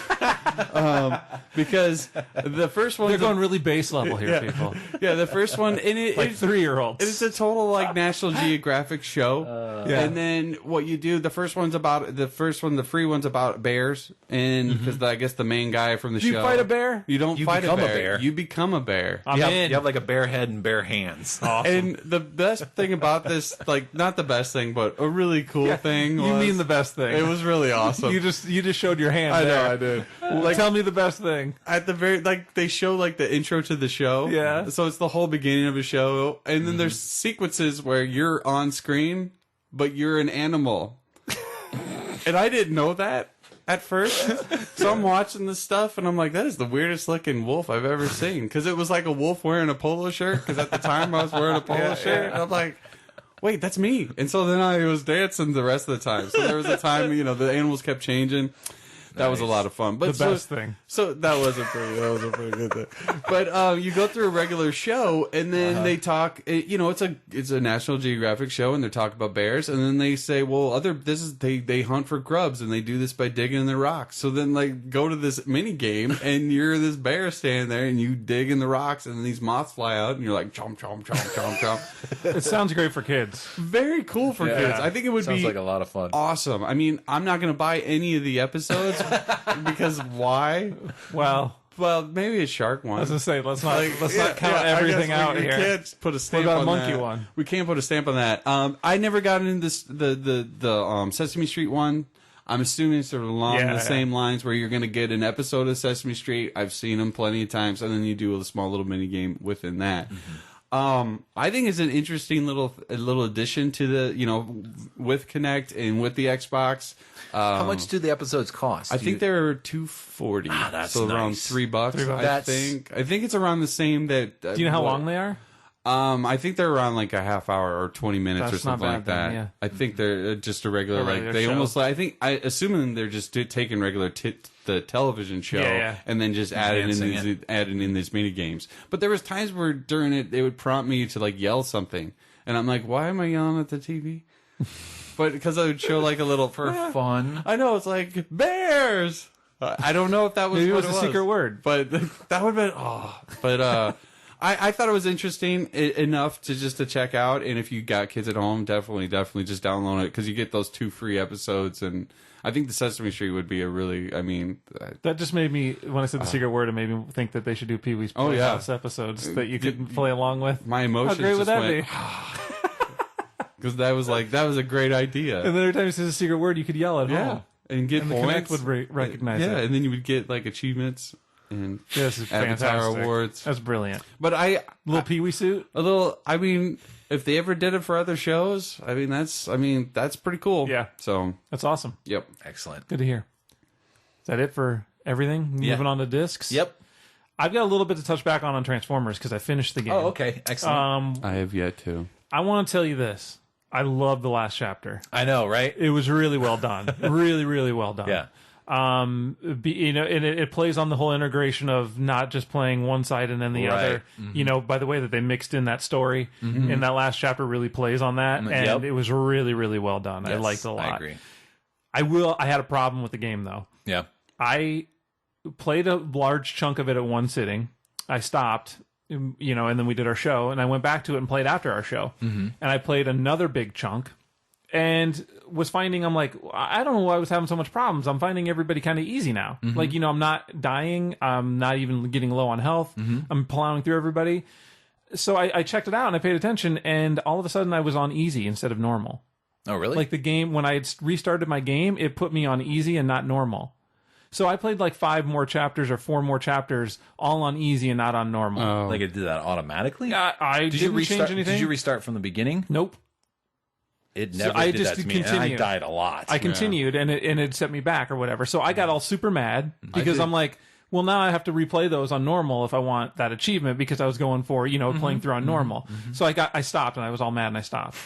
Because the first one, they're going really base level here, people. Yeah, the first one, and like 3-year-olds. It's a total like National Geographic show. And then what you do, the free one's about bears, and because I guess the main guy from the show. You fight a bear? You don't fight become a a bear. bear. You become a bear. You have like a bear head and bare hands. Awesome. And the best thing about this, like not the best thing, but a really cool thing. You mean the best thing? It was really awesome. You just showed your hand. I know, there. I did. Like, tell me the best thing. At the very, like, they show like the intro to the show. Yeah. So it's the whole beginning of a show, and then there's sequences where you're on screen, but you're an animal. And I didn't know that at first. So I'm watching this stuff, and I'm like, that is the weirdest looking wolf I've ever seen. Because it was like a wolf wearing a polo shirt. Because at the time I was wearing a polo shirt, and I'm like, wait, that's me. And so then I was dancing the rest of the time. So there was a time, you know, the animals kept changing. That was a lot of fun. But the best thing. So that was a pretty good thing. But you go through a regular show, and then they talk. You know, it's a National Geographic show, and they talk about bears, and then they say, well, they hunt for grubs, and they do this by digging in the rocks. So then like go to this mini game, and you're this bear standing there, and you dig in the rocks, and then these moths fly out, and you're like chomp chomp chomp chomp chomp. It sounds great for kids. Very cool for kids. I think it would Sounds be like a lot of fun. awesome. I mean, I'm not going to buy any of the episodes because why? Well, maybe a shark one. I was gonna say let's not count everything out here. We can't put a stamp about on a monkey that. one? We can't put a stamp on that. I never got into this the Sesame Street one. I'm assuming it's sort of along the same lines where you're going to get an episode of Sesame Street. I've seen them plenty of times, and then you do a small little mini game within that. I think it's an interesting little addition to the, you know, with Kinect and with the Xbox. How much do the episodes cost? I think they're $240. That's so around nice. $3. I think it's around the same. That Do you know how long they are? I think they're around like a half hour or 20 minutes That's or something not like bad that. then, yeah. I think they're just a regular, regular like they show. almost like assuming they're just taking regular the television show and then just adding in these mini games. But there was times where during it they would prompt me to like yell something, and I'm like, why am I yelling at the TV? But because I would show like a little for fun. I know, it's like bears. I don't know if that was Maybe what it was a secret word, but that would have been But I thought it was interesting enough to check out. And if you got kids at home, definitely just download it because you get those 2 free episodes. And I think the Sesame Street would be a really, I mean, that just made me, when I said the secret word, it made me think that they should do Pee Wee's Playhouse episodes that you could play along with. My emotions. How great would just that went, be? Because that was a great idea. And then every time he says a secret word, you could yell at home. And get and the points. Kinect would recognize it. Yeah, and then you would get like achievements and this is Avatar fantastic. awards. That's brilliant. But little Pee Wee suit. I mean, if they ever did it for other shows, that's pretty cool. Yeah. So that's awesome. Yep. Excellent. Good to hear. Is that it for everything? Yeah. Moving on to discs. Yep. I've got a little bit to touch back on Transformers because I finished the game. Oh, okay. Excellent. I have yet to. I want to tell you this. I love the last chapter. I know, right? It was really well done. Really, really well done. Yeah. And it plays on the whole integration of not just playing one side and then the other. Mm-hmm. By the way that they mixed in that story in that last chapter really plays on that, and it was really, really well done. Yes, I liked it a lot. I agree. I had a problem with the game though. Yeah. I played a large chunk of it at one sitting. I stopped. And then we did our show, and I went back to it and played after our show. Mm-hmm. And I played another big chunk and was finding, I'm like, I don't know why I was having so much problems. I'm finding everybody kind of easy now. Mm-hmm. Like, I'm not dying. I'm not even getting low on health. Mm-hmm. I'm plowing through everybody. So I checked it out and I paid attention, and all of a sudden I was on easy instead of normal. Oh, really? Like the game, when I had restarted my game, it put me on easy and not normal. So I played like 5 more chapters or 4 more chapters, all on easy and not on normal. Oh. Like it did that automatically? I didn't change anything. Did you restart from the beginning? Nope. It never did that to me, and I died a lot. I continued, and it set me back or whatever. So I got all super mad because I'm like, well, now I have to replay those on normal if I want that achievement because I was going for, playing through on normal. Mm-hmm. So I stopped, and I was all mad, and I stopped.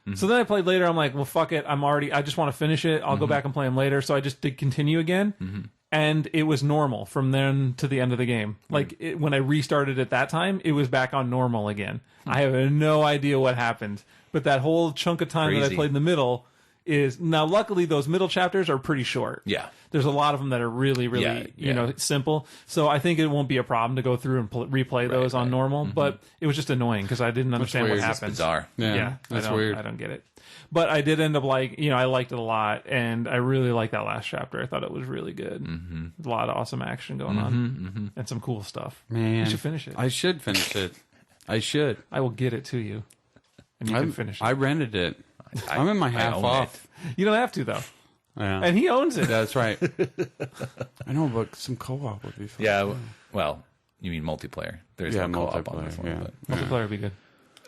Mm-hmm. So then I played later. I'm like, well, fuck it. I just want to finish it. I'll go back and play them later. So I just did continue again. Mm-hmm. And it was normal from then to the end of the game. Like, when I restarted at that time, it was back on normal again. I have no idea what happened. But that whole chunk of time that I played in the middle is... Now, luckily, those middle chapters are pretty short. Yeah. There's a lot of them that are really, really, simple. So I think it won't be a problem to go through and replay those on normal. Mm-hmm. But it was just annoying because I didn't understand what happened. It's bizarre. Yeah, that's weird. I don't get it. But I did end up I liked it a lot, and I really liked that last chapter. I thought it was really good. Mm-hmm. A lot of awesome action going on, and some cool stuff. Man, you should finish it. I should finish it. I should. I will get it to you, and you can finish it. I rented it. I'm in my half off. You don't have to though. Yeah. And he owns it. That's right. I know, but some co-op would be fun. Yeah. Well, you mean multiplayer? There's no co-op on this one. But. Multiplayer would be good.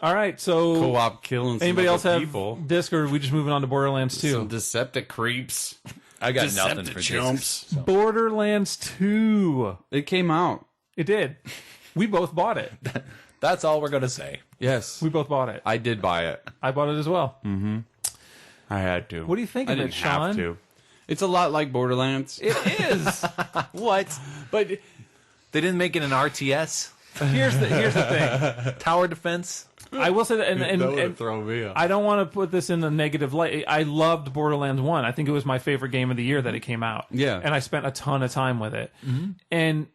All right, so co-op killing. Anybody else have people. Disc, or are we just moving on to Borderlands 2? Some Deceptic creeps. I got nothing for chumps. So. Borderlands 2. It came out. It did. We both bought it. That's all we're gonna say. Yes, we both bought it. I did buy it. I bought it as well. Mm-hmm. I had to. What do you think of it, Sean? I didn't have to. It's a lot like Borderlands. It is. What? But they didn't make it an RTS. Here's the thing. Tower defense. I will say that, and throw me up. I don't want to put this in a negative light. I loved Borderlands 1. I think it was my favorite game of the year that it came out. Yeah. And I spent a ton of time with it. Mm-hmm. And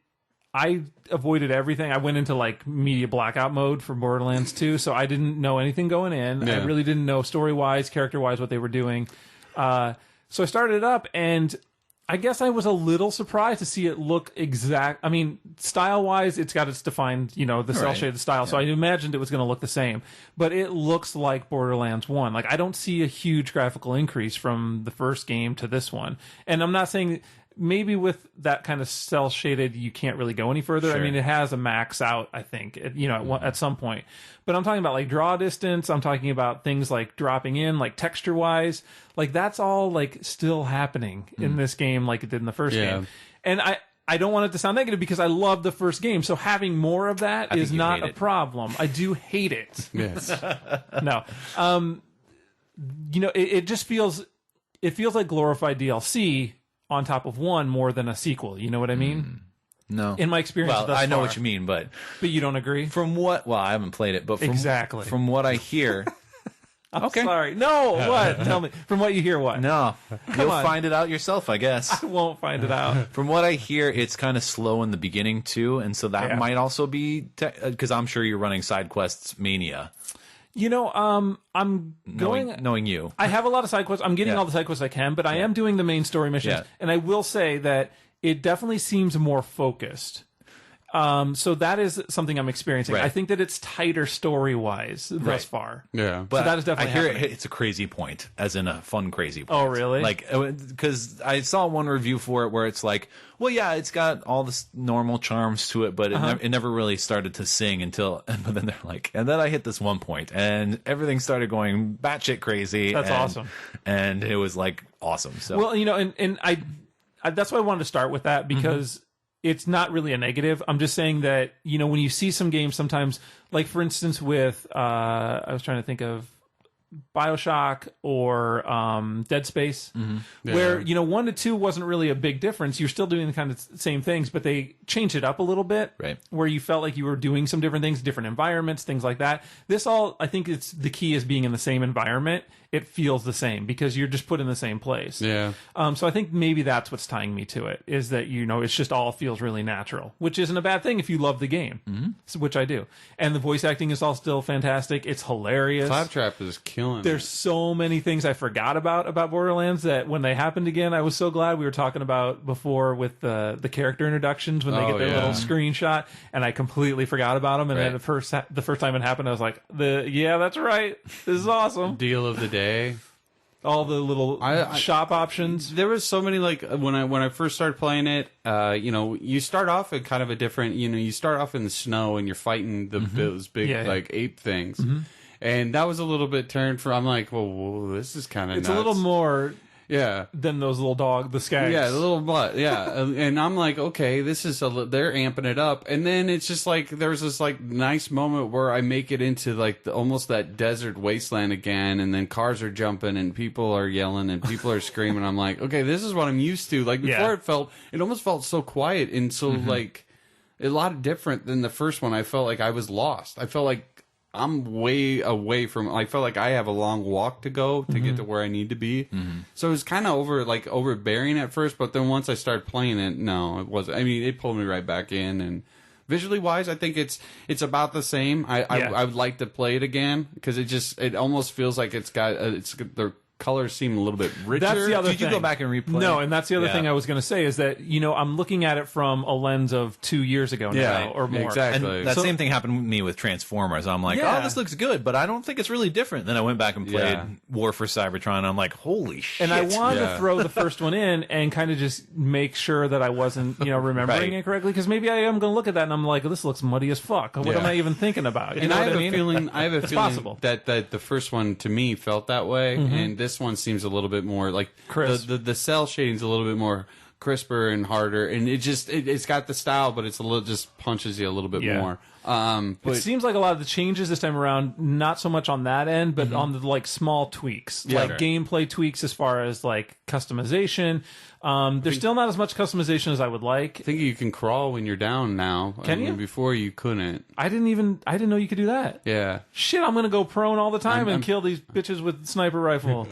I avoided everything. I went into like media blackout mode for Borderlands 2, so I didn't know anything going in. Yeah. I really didn't know story-wise, character-wise what they were doing. So I started it up, and I guess I was a little surprised to see it look exact. I mean, style-wise, it's got its defined, the cel-shaded style, so I imagined it was going to look the same. But it looks like Borderlands 1. Like, I don't see a huge graphical increase from the first game to this one. And I'm not saying... Maybe with that kind of cel-shaded, you can't really go any further. Sure. I mean, it has a max out, I think, at some point. But I'm talking about like draw distance. I'm talking about things like dropping in, like texture-wise. Like that's all like still happening in this game, like it did in the first game. And I don't want it to sound negative because I love the first game. So having more of that is not a problem. I do hate it. Yes. No. You know, it just feels like glorified DLC on top of one more than a sequel. You know what I mean? No. In my experience, well, I know what you mean, but you don't agree. Well, I haven't played it, but from what I hear. Okay. Sorry. No, what? Tell me. From what you hear, what? No. You'll find it out yourself, I guess. I won't find it out. From what I hear, it's kind of slow in the beginning, too, and so that might also be... Because I'm sure you're running side quests mania. You know, I'm going... Knowing you. I have a lot of side quests. I'm getting all the side quests I can, but I am doing the main story missions. Yeah. And I will say that it definitely seems more focused. So that is something I'm experiencing. Right. I think that it's tighter story-wise thus far. Yeah. But so that is definitely happening. It's a crazy point, as in a fun crazy point. Oh, really? Like, because I saw one review for it where it's like, well, yeah, it's got all this normal charms to it, but it never really started to sing until, but then they're like, and then I hit this one point, and everything started going batshit crazy. That's awesome. And it was like awesome. So. Well, you know, and I that's why I wanted to start with that, because it's not really a negative. I'm just saying that, you know, when you see some games sometimes, like for instance with, I was trying to think of BioShock or Dead Space, where, you know, 1 to 2 wasn't really a big difference. You're still doing the kind of same things, but they changed it up a little bit, right? Where you felt like you were doing some different things, different environments, things like that. This all, I think it's the key is being in the same environment. It feels the same because you're just put in the same place. Yeah. So I think maybe that's what's tying me to it, is that, you know, it's just all feels really natural, which isn't a bad thing if you love the game, which I do. And the voice acting is all still fantastic. It's hilarious. Claptrap is killing There's so many things I forgot about Borderlands that when they happened again, I was so glad. We were talking about before with the character introductions when they get their little screenshot, and I completely forgot about them. And then the first time it happened, I was like, yeah, that's right. This is awesome. Deal of the day. All the little shop options. There was so many, like when I first started playing it, you know, you start off at kind of a different, you know, you start off in the snow and you're fighting those big like ape things, and that was a little bit turned for. I'm like, whoa, this is kind of it's nuts. A little more. Yeah. Than those little the skags. Yeah, the little butt. Yeah. And I'm like, okay, this is they're amping it up. And then it's just like, there's this like nice moment where I make it into like almost that desert wasteland again. And then cars are jumping and people are yelling and people are screaming. I'm like, okay, this is what I'm used to. Like before it almost felt so quiet and so like a lot different than the first one. I felt like I was lost. I felt like I'm way away from. I felt like I have a long walk to go to get to where I need to be. So it was kind of overbearing at first, but then once I started playing it, no, it wasn't. I mean, it pulled me right back in. And visually wise, I think it's about the same. I would like to play it again because it almost feels like the colors seem a little bit richer. That's the other Did thing. you go back and replay? No, and that's the other thing I was going to say is that, you know, I'm looking at it from a lens of 2 years ago now or more. Exactly. And that same thing happened with me with Transformers. I'm like, oh, this looks good, but I don't think it's really different. Then I went back and played War for Cybertron, and I'm like, holy shit. And I wanted to throw the first one in and kind of just make sure that I wasn't, you know, remembering it correctly, because maybe I am going to look at that and I'm like, this looks muddy as fuck. What am I even thinking about? You and know I have a mean? feeling possible. that the first one to me felt that way, and this one seems a little bit more like the cell shading's a little bit more crisper and harder, and it's got the style, but it's a little just punches you a little bit more. But it seems like a lot of the changes this time around, not so much on that end, but on the like small tweaks, like gameplay tweaks as far as like customization. There's still not as much customization as I would like. I think you can crawl when you're down now. Can you? Before you couldn't. I didn't know you could do that. Yeah. Shit, I'm gonna go prone all the time and kill these bitches with sniper rifle.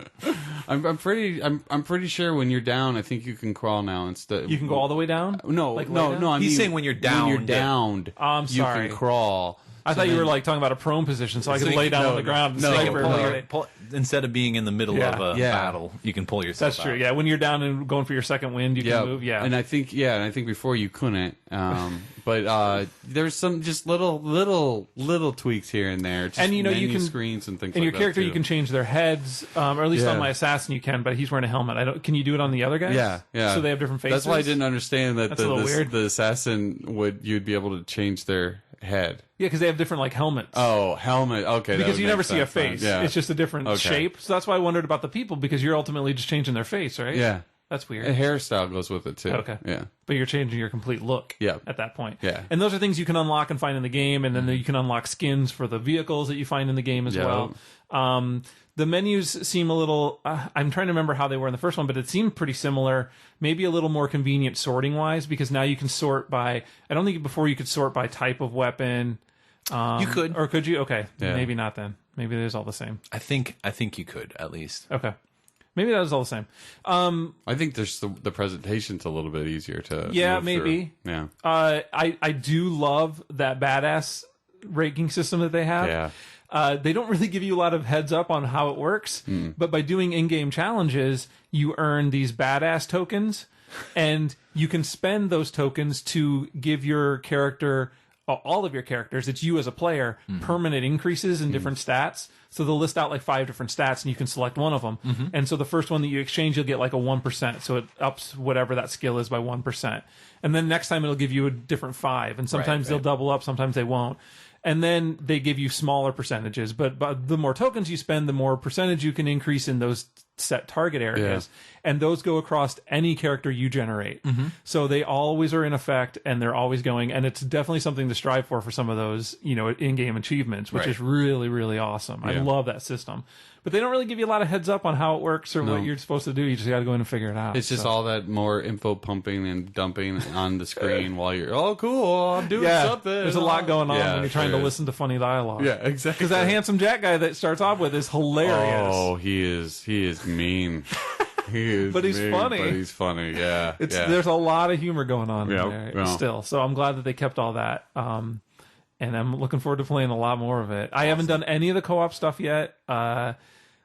I'm pretty sure when you're down, I think you can crawl now instead. You can go all the way down? No. He's saying when you're down. When you're downed, I'm sorry. You can crawl. I thought you were like talking about a prone position, so I could lay down on the ground and sniper. Instead of being in the middle of a battle, you can pull yourself. That's true. Yeah, when you're down and going for your second wind, you can move. Yeah, and I think before you couldn't. But there's some just little tweaks here and there. Just and you know you can screens and things. And like your character, that you can change their heads, or at least on my assassin you can. But he's wearing a helmet. Can you do it on the other guys? Yeah. So they have different faces. That's why I didn't understand that the assassin you'd be able to change their head. Yeah, because they have different like helmets. Oh, helmet. Okay, because you never see a face. Yeah. It's just a different shape. So that's why I wondered about the people, because you're ultimately just changing their face, right? Yeah. That's weird. A hairstyle goes with it too. Okay. Yeah. But you're changing your complete look Yeah. at that point. Yeah. And those are things you can unlock and find in the game, and then you can unlock skins for the vehicles that you find in the game as well. The menus seem a little... I'm trying to remember how they were in the first one, but it seemed pretty similar. Maybe a little more convenient sorting-wise, because now you can sort by... I don't think before you could sort by type of weapon. You could. Or could you? Okay. Yeah. Maybe not then. Maybe it is all the same. I think you could, at least. Okay. Maybe that is all the same. I think there's the presentation's a little bit easier to move maybe. through. Yeah. I do love that badass ranking system that they have. Yeah. They don't really give you a lot of heads up on how it works, but by doing in-game challenges, you earn these badass tokens, and you can spend those tokens to give your character, all of your characters, it's you as a player, permanent increases in different stats. So they'll list out like 5 different stats, and you can select one of them. And so the first one that you exchange, you'll get like a 1%. So it ups whatever that skill is by 1%. And then next time it'll give you a different 5. And sometimes they'll double up, sometimes they won't. And then they give you smaller percentages. But the more tokens you spend, the more percentage you can increase in those set target areas. And those go across any character you generate. So they always are in effect, and they're always going. And it's definitely something to strive for some of those, in-game achievements, which is really, really awesome. I love that system. But they don't really give you a lot of heads up on how it works or what you're supposed to do. You just got to go in and figure it out. It's just all that more info pumping and dumping on the screen while you're, oh, cool, I'm doing something. There's a lot going on when you're trying to listen to funny dialogue. Yeah, exactly. Because that handsome Jack guy that starts off with is hilarious. Oh, he is mean. He is But he's mean, funny. But he's funny, yeah. There's a lot of humor going on there yeah. still. So I'm glad that they kept all that. And I'm looking forward to playing a lot more of it. I haven't done any of the co-op stuff yet.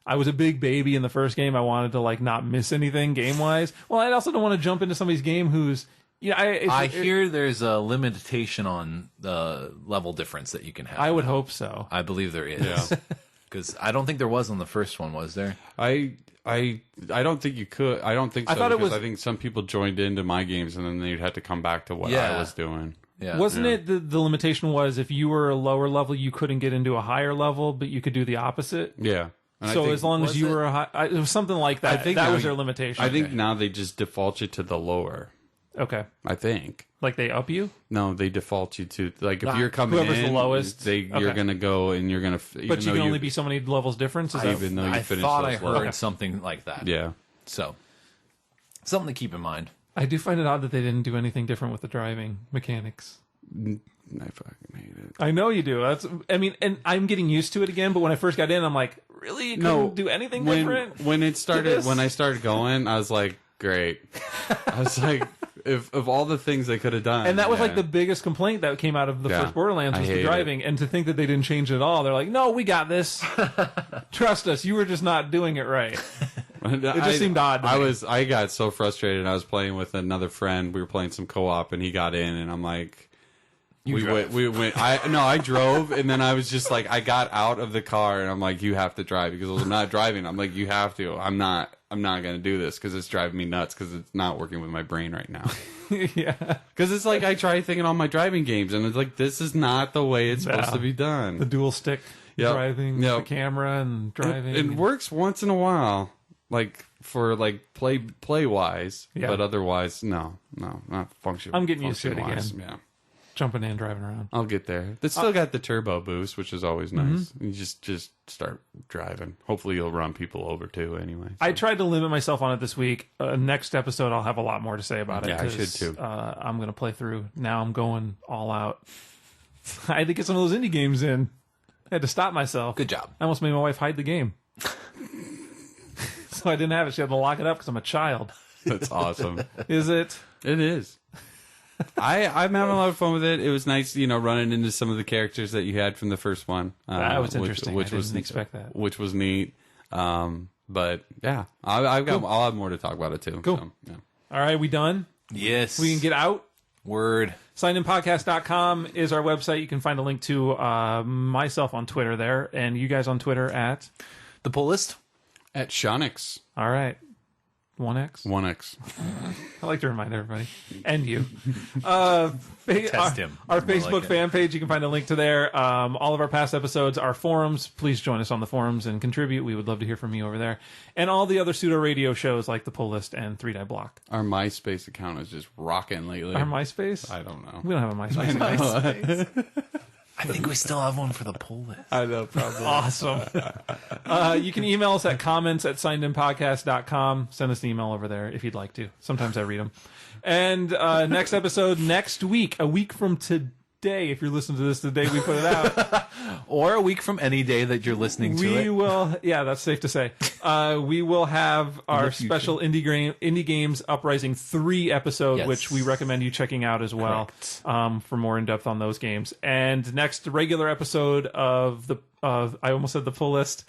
I was a big baby in the first game. I wanted to not miss anything game wise. Well, I also don't want to jump into somebody's game who's I hear there's a limitation on the level difference that you can have. I would hope so. I believe there is. Because I don't think there was on the first one, was there? I don't think you could. I don't think so. I thought it was. I think some people joined into my games and then they'd have to come back to what I was doing. Yeah. Wasn't it the limitation was if you were a lower level, you couldn't get into a higher level, but you could do the opposite? Yeah. And so as long as you were a high, it was something like that. I think that was their limitation. I think now they just default you to the lower. Okay. I think. Like they up you? No, they default you to if you're coming whoever's in, the lowest. You're gonna go and you're gonna. But you can only be so many levels difference. Even though you I finish thought I those heard levels. something like that. Yeah. So something to keep in mind. I do find it odd that they didn't do anything different with the driving mechanics. I fucking hate it. I know you do. And I'm getting used to it again. But when I first got in, I'm like, really? You couldn't do anything different? When I started going, I was like, great. I was like, if of all the things they could have done, and that was like the biggest complaint that came out of the first Borderlands was the driving. And to think that they didn't change it at all, they're like, no, we got this. Trust us. You were just not doing it right. It just seemed odd to me. I got so frustrated. I was playing with another friend. We were playing some co-op, and he got in, and I'm like. We went. I drove, and then I was just like, I got out of the car, and I'm like, you have to drive because I'm not driving. I'm like, you have to. I'm not going to do this because it's driving me nuts because it's not working with my brain right now. Yeah, because it's like I try thinking on my driving games, and it's like this is not the way it's supposed to be done. The dual stick driving, the camera, and driving. It works once in a while, like for play wise, but otherwise, no, not function. I'm getting used to it again. Yeah. Jumping in, driving around. I'll get there. It's still got the turbo boost, which is always nice. You just start driving. Hopefully, you'll run people over too. Anyway, so. I tried to limit myself on it this week. Next episode, I'll have a lot more to say about it. Yeah, I should too. I'm going to play through. Now I'm going all out. I had to get some of those indie games in. I had to stop myself. Good job. I almost made my wife hide the game, so I didn't have it. She had to lock it up because I'm a child. That's awesome. Is it? It is. I'm having a lot of fun with it. It was nice, running into some of the characters that you had from the first one. That was interesting. I didn't expect that. Which was neat. But yeah, I'll have more to talk about it too. Cool. So, yeah. All right, we done? Yes. We can get out? Word. Signinpodcast.com is our website. You can find a link to myself on Twitter there, and you guys on Twitter at? The Pull List. At Chronicles. All right. 1X? 1X. I like to remind everybody. And you. Test him. Our More Facebook like it. fan page, you can find a link to there. All of our past episodes are forums. Please join us on the forums and contribute. We would love to hear from you over there. And all the other pseudo radio shows like The Pull List and 3 Die Block. Our MySpace account is just rocking lately. Our MySpace? I don't know. We don't have a MySpace account. I think we still have one for the pull list. I know, probably. Awesome. You can email us at comments@signedinpodcast.com. Send us an email over there if you'd like to. Sometimes I read them. And next episode next week, a week from today, if you're listening to this the day we put it out. Or a week from any day that you're listening to it. We will, yeah, that's safe to say. We will have our special Indie Games Uprising 3 episode, Yes. which we recommend you checking out as well for more in-depth on those games. And next regular episode of I almost said the full list.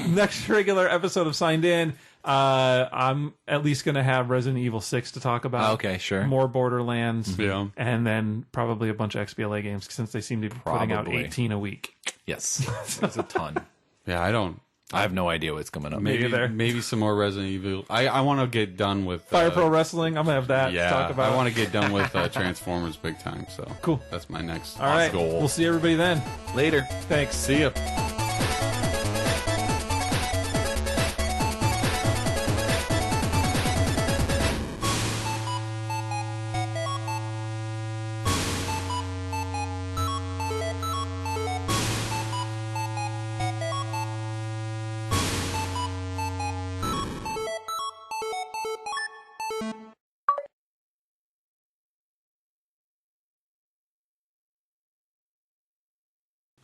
Next regular episode of Signed In, I'm at least going to have Resident Evil 6 to talk about. Okay, sure. More Borderlands. Yeah. And then probably a bunch of XBLA games since they seem to be putting out Probably. 18 a week. Yes. There's a ton. Yeah, I have no idea what's coming up. Maybe some more Resident Evil. I want to get done with Fire Pro Wrestling, I'm going to have that to talk about. I want to get done with Transformers big time. So Cool. That's my next All right. goal. We'll see everybody then. Later. Thanks. See ya.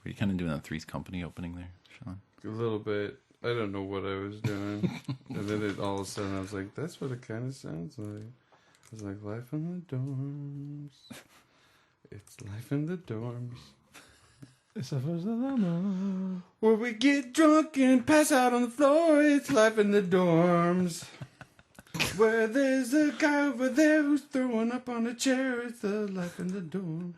Were you kind of doing that Three's Company opening there, Sean? A little bit. I don't know what I was doing. And then all of a sudden I was like, that's what it kind of sounds like. I was like, life in the dorms. It's life in the dorms. Where we get drunk and pass out on the floor. It's life in the dorms. Where there's a guy over there who's throwing up on a chair. It's the life in the dorms.